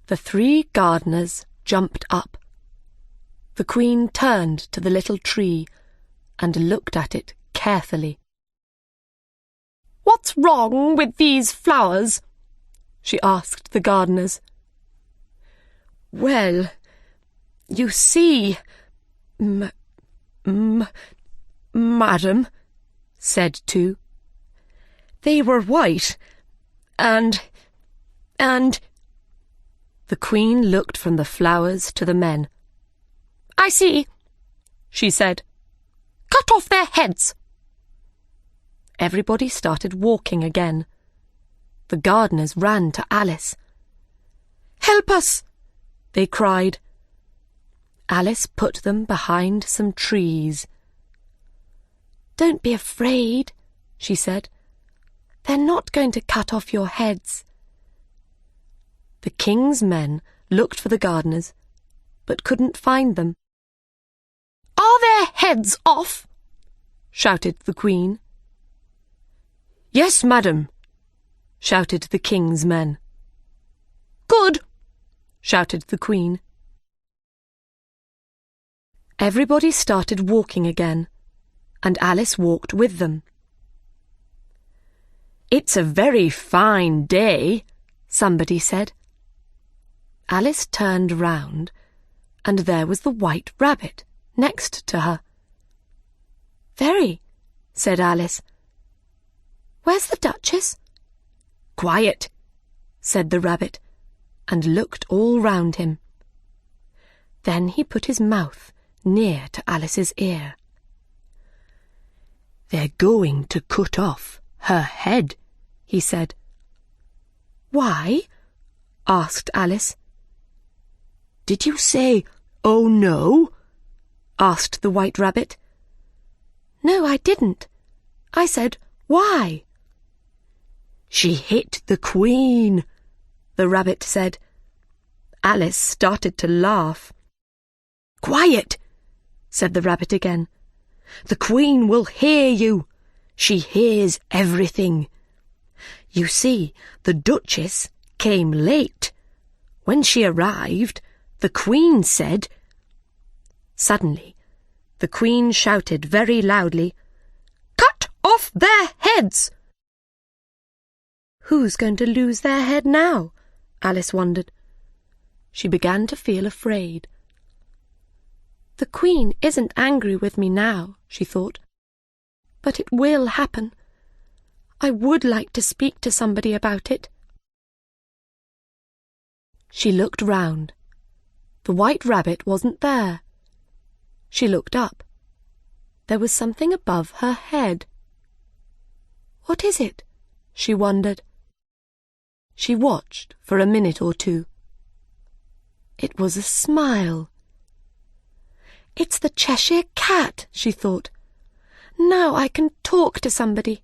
The 3 gardeners jumped up. The Queen turned to the little tree and looked at it carefully. "What's wrong with these flowers?" she asked the gardeners. "Well, you see, madam," said 2, "they were white, And... The Queen looked from the flowers to the men. "I see," she said. "Cut off their heads." Everybody started walking again. The gardeners ran to Alice. "Help us!" they cried. Alice put them behind some trees. "Don't be afraid," she said. "They're not going to cut off your heads." The king's men looked for the gardeners, but couldn't find them. "Are their heads off?" shouted the Queen. "Yes, madam," shouted the king's men. "Good," shouted the Queen. Everybody started walking again, and Alice walked with them. "It's a very fine day," somebody said. Alice turned round, and there was the White Rabbit next to her. "Very," said Alice. "Where's the Duchess?" "Quiet," said the rabbit, and looked all round him. Then he put his mouth near to Alice's ear. "They're going to cut off her head," he said. "Why?" asked Alice. "Did you say, 'Oh no'?" asked the White Rabbit. "No, I didn't. I said, 'Why?'" "She hit the Queen," the rabbit said. Alice started to laugh. "Quiet," said the rabbit again. "The Queen will hear you. She hears everything. You see, the Duchess came late. When she arrived, the Queen said—" Suddenly, the Queen shouted very loudly, "Cut off their heads!" Who's going to lose their head now? Alice wondered. She began to feel afraid. The Queen isn't angry with me now, she thought. But it will happen. I would like to speak to somebody about it. She looked round. The White Rabbit wasn't there. She looked up. There was something above her head. What is it? She wondered. She watched for a minute or two. It was a smile. It's the Cheshire Cat, she thought. Now I can talk to somebody.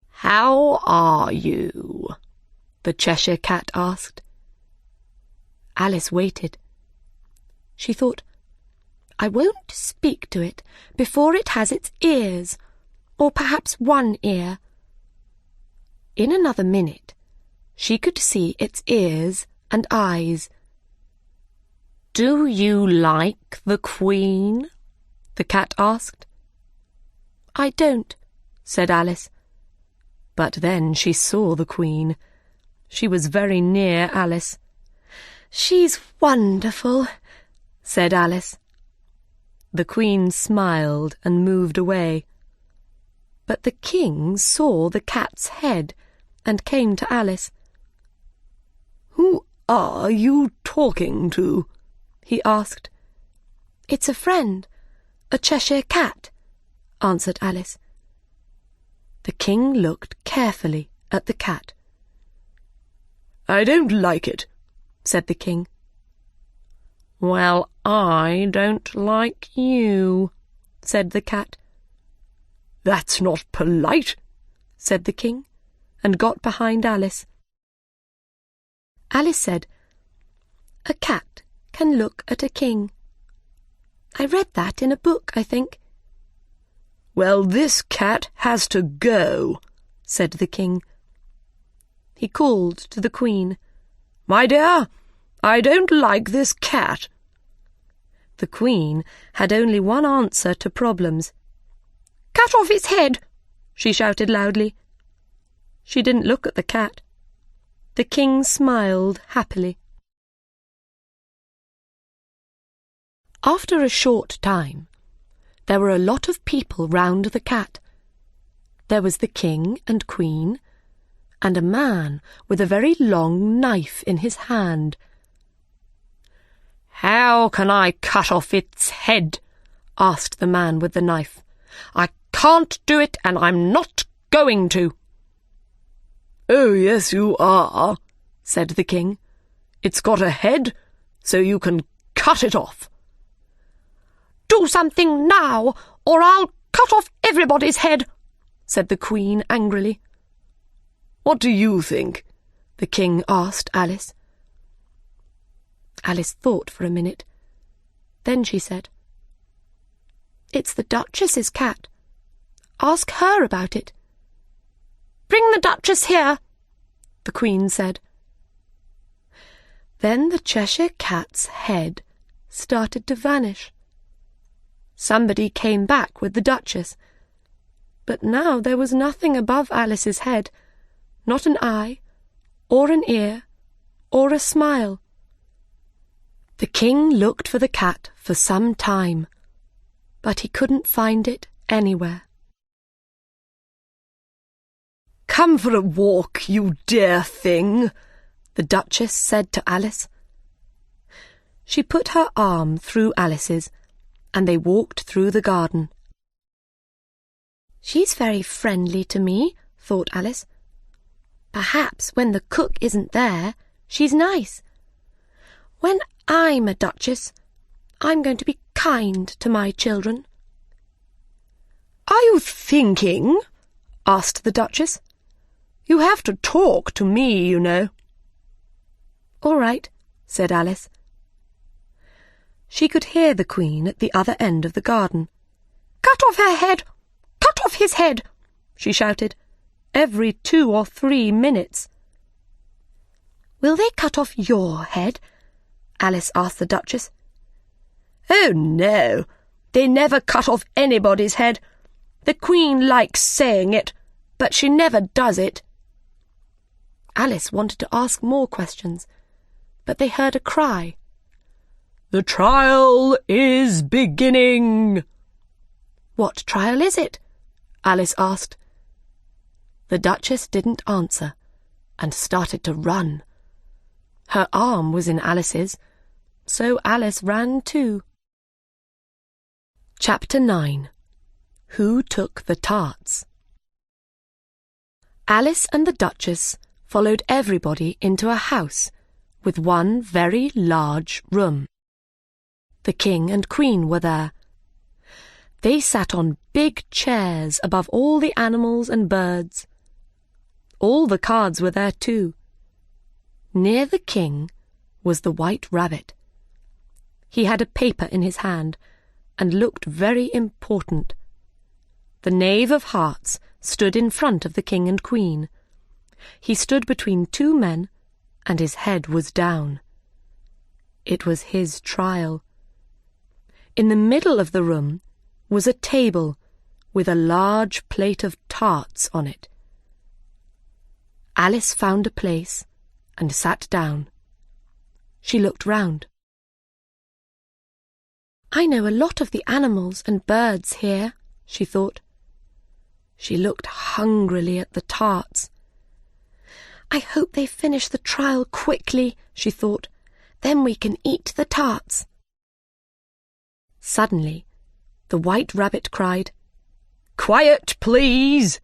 "How are you?" the Cheshire Cat asked. Alice waited. She thought, I won't speak to it before it has its ears, or perhaps one ear. In another minute, she could see its ears and eyes. "Do you like the Queen?" the cat asked. "I don't," said Alice. But then she saw the Queen. She was very near Alice. "She's wonderful," said Alice. The Queen smiled and moved away. But the King saw the cat's head and came to Alice. "Who are you talking to?" he asked. "It's a friend, a Cheshire Cat," answered Alice. The King looked carefully at the cat. "I don't like it," said the King. "Well, I don't like you," said the cat. "That's not polite," said the King, and got behind Alice. Alice said, "A cat can look at a king." I read that in a book, I think. "Well, this cat has to go," said the King. He called to the Queen, "My dear, I don't like this cat." The Queen had only one answer to problems. "Cut off its head!" she shouted loudly. She didn't look at the cat. The King smiled happily. After a short time, there were a lot of people round the cat. there was the king and queen, and a man with a very long knife in his hand. "How can I cut off its head?" asked the man with the knife. "I can't do it, and I'm not going to." "Oh, yes, you are," said the king. "It's got a head, so you can cut it off." "Do something now, or I'll cut off everybody's head," said the queen angrily. "What do you think?" the king asked Alice. Alice thought for a minute. Then she said, "It's the Duchess's cat. Ask her about it." "Bring the Duchess here," the queen said. Then the Cheshire Cat's head started to vanish. Somebody came back with the Duchess, but now there was nothing above Alice's head, not an eye, or an ear, or a smile. The king looked for the cat for some time, but he couldn't find it anywhere. "Come for a walk, you dear thing," the Duchess said to Alice. She put her arm through Alice's, and they walked through the garden. "She's very friendly to me," thought Alice. "Perhaps when the cook isn't there, she's nice. When I'm a Duchess, I'm going to be kind to my children." "Are you thinking?" asked the Duchess. "You have to talk to me, you know." "All right," said Alice. She could hear the Queen at the other end of the garden. "Cut off her head! Cut off his head!" she shouted, every 2 or 3 minutes. "Will they cut off your head?" Alice asked the Duchess. "Oh, no, they never cut off anybody's head. The Queen likes saying it, but she never does it." Alice wanted to ask more questions, but they heard a cry. "The trial is beginning." "What trial is it?" Alice asked. The Duchess didn't answer and started to run. Her arm was in Alice's, so Alice ran too. Chapter 9. Who Took the Tarts? Alice and the Duchess followed everybody into a house with one very large room. The King and Queen were there. They sat on big chairs above all the animals and birds. All the cards were there too. Near the King was the White Rabbit. He had a paper in his hand and looked very important. The Knave of Hearts stood in front of the King and Queen. He stood between 2 men, and his head was down. It was his trial. In the middle of the room was a table with a large plate of tarts on it. Alice found a place and sat down. She looked round. "I know a lot of the animals and birds here," she thought. She looked hungrily at the tarts. "I hope they finish the trial quickly," she thought. "Then we can eat the tarts." Suddenly, the White Rabbit cried, "Quiet, please!"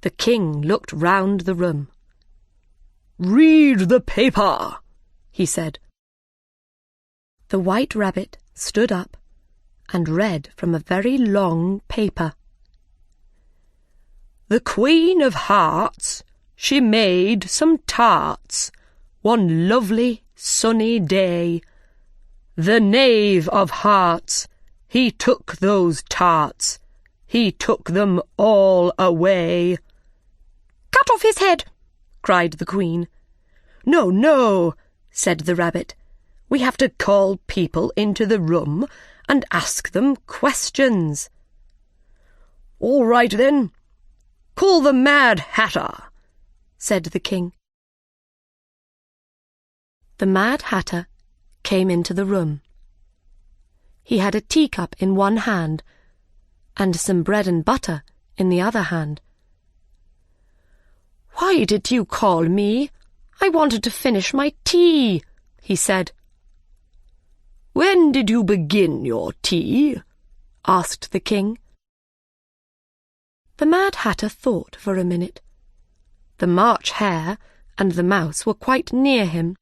The King looked round the room. "Read the paper," he said. The White Rabbit stood up and read from a very long paper. "The Queen of Hearts, she made some tarts one lovely sunny day. The Knave of Hearts, he took those tarts, he took them all away." "Cut off his head!" cried the Queen. "No, no," said the Rabbit. "We have to call people into the room and ask them questions." "All right, then. Call the Mad Hatter," said the King. The Mad Hatter came into the room. He had a teacup in one hand and some bread and butter in the other hand. "Why did you call me? I wanted to finish my tea," he said. "When did you begin your tea?" asked the king. The Mad Hatter thought for a minute. The March Hare and the Mouse were quite near him,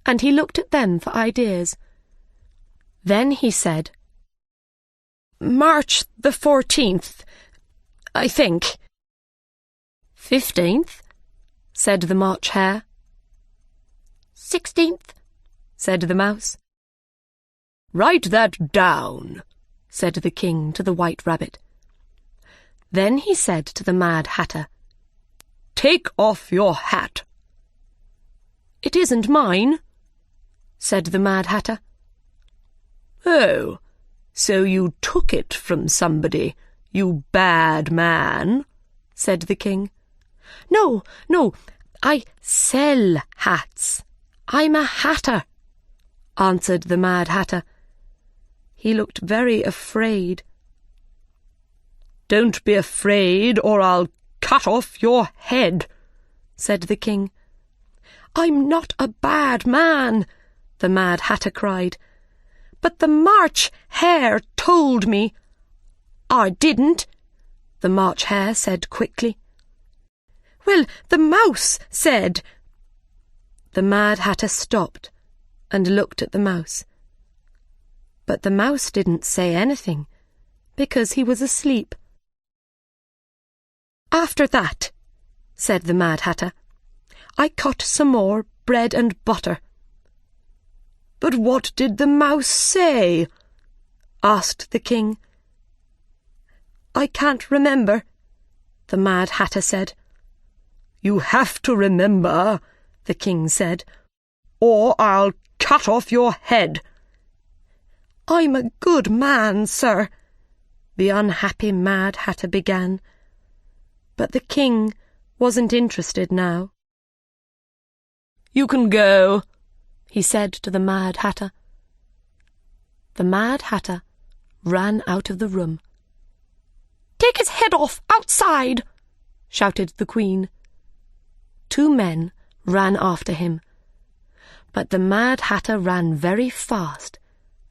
and he looked at them for ideas. Then he said, "March the 14th, I think." "15th," said the March Hare. "16th," said the Mouse. "Write that down," said the king to the White Rabbit. Then he said to the Mad Hatter, "Take off your hat." "It isn't mine," said the Mad Hatter. "Oh, so you took it from somebody, you bad man," said the king. No, I sell hats. I'm a hatter," answered the Mad Hatter. He looked very afraid. "Don't be afraid, or I'll cut off your head," said the king. "I'm not a bad man," the Mad Hatter cried. "But the March Hare told me." "I didn't," the March Hare said quickly. "Well, the Mouse said." The Mad Hatter stopped and looked at the Mouse. But the Mouse didn't say anything, because he was asleep. "After that," said the Mad Hatter, "I cut some more bread and butter." "But what did the Mouse say?" asked the king. "I can't remember," the Mad Hatter said. "You have to remember," the king said, "or I'll cut off your head." "I'm a good man, sir," the unhappy Mad Hatter began. But the king wasn't interested now. "You can go," he said to the Mad Hatter. The Mad Hatter ran out of the room. "Take his head off outside!" shouted the Queen. 2 men ran after him, but the Mad Hatter ran very fast,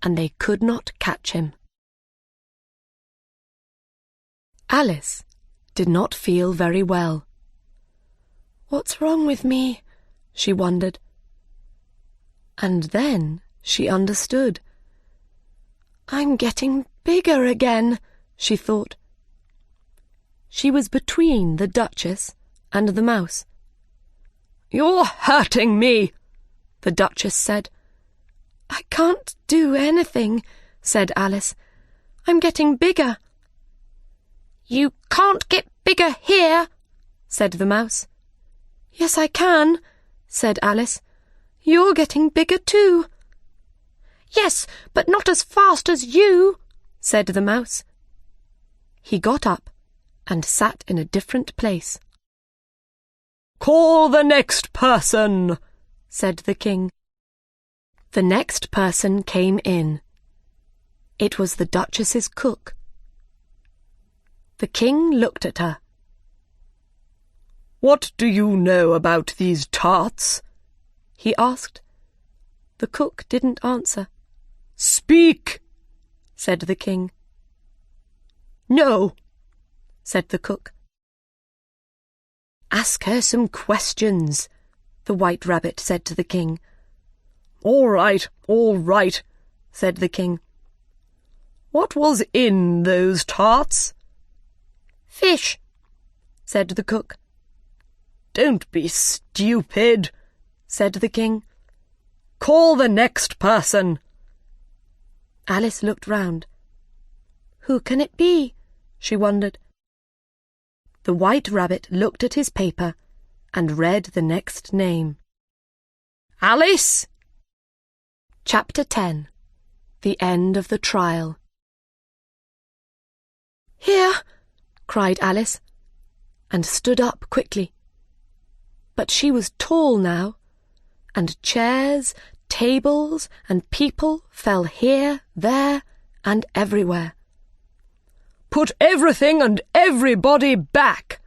and they could not catch him. Alice did not feel very well. "What's wrong with me?" she wondered. And then she understood. "I'm getting bigger again," she thought. She was between the Duchess and the Mouse. "You're hurting me," the Duchess said. "I can't do anything," said Alice. "I'm getting bigger." "You can't get bigger here," said the Mouse. "Yes, I can," said Alice. "You're getting bigger too." "Yes, but not as fast as you," said the Mouse. He got up and sat in a different place. "Call the next person," said the king. The next person came in. It was the Duchess's cook. The king looked at her. "What do you know about these tarts?" he asked. The cook didn't answer. "Speak," said the king. "No," said the cook. "Ask her some questions," the White Rabbit said to the king. all right," said the king. "What was in those tarts?" "Fish," said the cook. "Don't be stupid," said the king. "Call the next person." Alice looked round. Who can it be? She wondered. The White Rabbit looked at his paper and read the next name. "Alice!" Chapter 10. The End of the Trial. "Here!" cried Alice, and stood up quickly. But she was tall now, and chairs, tables, and people fell here, there, and everywhere. Put everything and everybody back,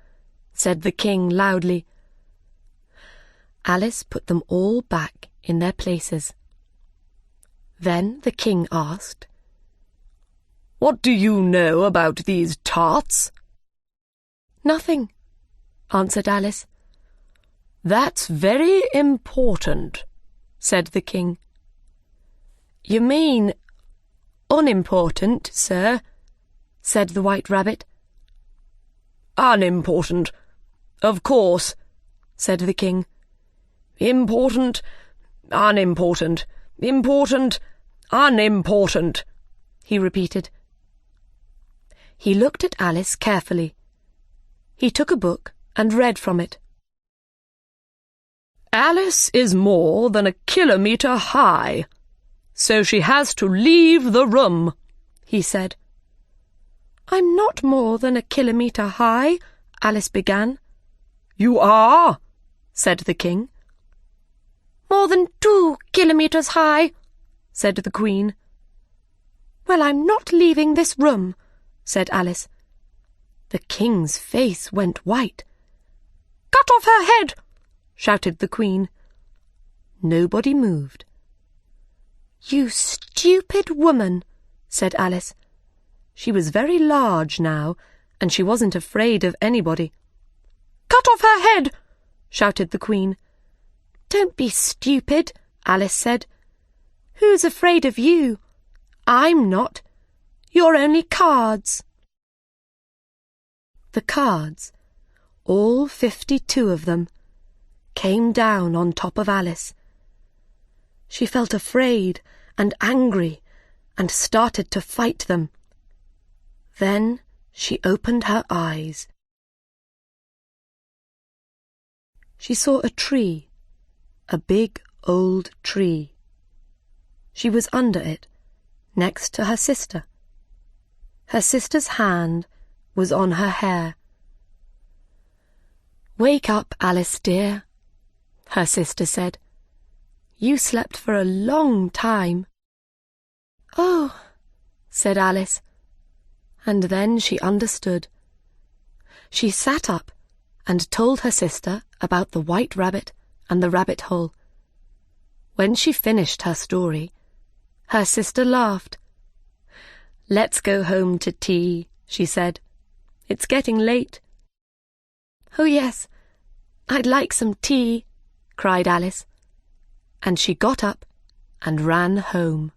said the king loudly. Alice put them all back in their places. Then the king asked, What do you know about these tarts? Nothing, answered Alice. That's very important, said the king. You mean unimportant, sir, said the White Rabbit. Unimportant, of course, said the king. Important, unimportant, important, unimportant, he repeated. He looked at Alice carefully. He took a book and read from it. Alice is more than a kilometre high, so she has to leave the room, he said. I'm not more than a kilometre high, Alice began. You are, said the king. More than 2 kilometres high, said the Queen. Well, I'm not leaving this room, said Alice. The king's face went white. Cut off her head, shouted the Queen. Nobody moved. You stupid woman, said Alice. She was very large now, and she wasn't afraid of anybody. Cut off her head, shouted the Queen. Don't be stupid, Alice said. Who's afraid of you? I'm not. You're only cards. The cards, all 52 of them, came down on top of Alice. She felt afraid and angry and started to fight them. Then she opened her eyes. She saw a tree, a big old tree. She was under it, next to her sister. Her sister's hand was on her hair. Wake up, Alice dear, her sister said. You slept for a long time. Oh, said Alice, and then she understood. She sat up and told her sister about the White Rabbit and the rabbit hole. When she finished her story, her sister laughed. Let's go home to tea, she said. It's getting late. Oh, yes, I'd like some tea, cried Alice, and she got up and ran home.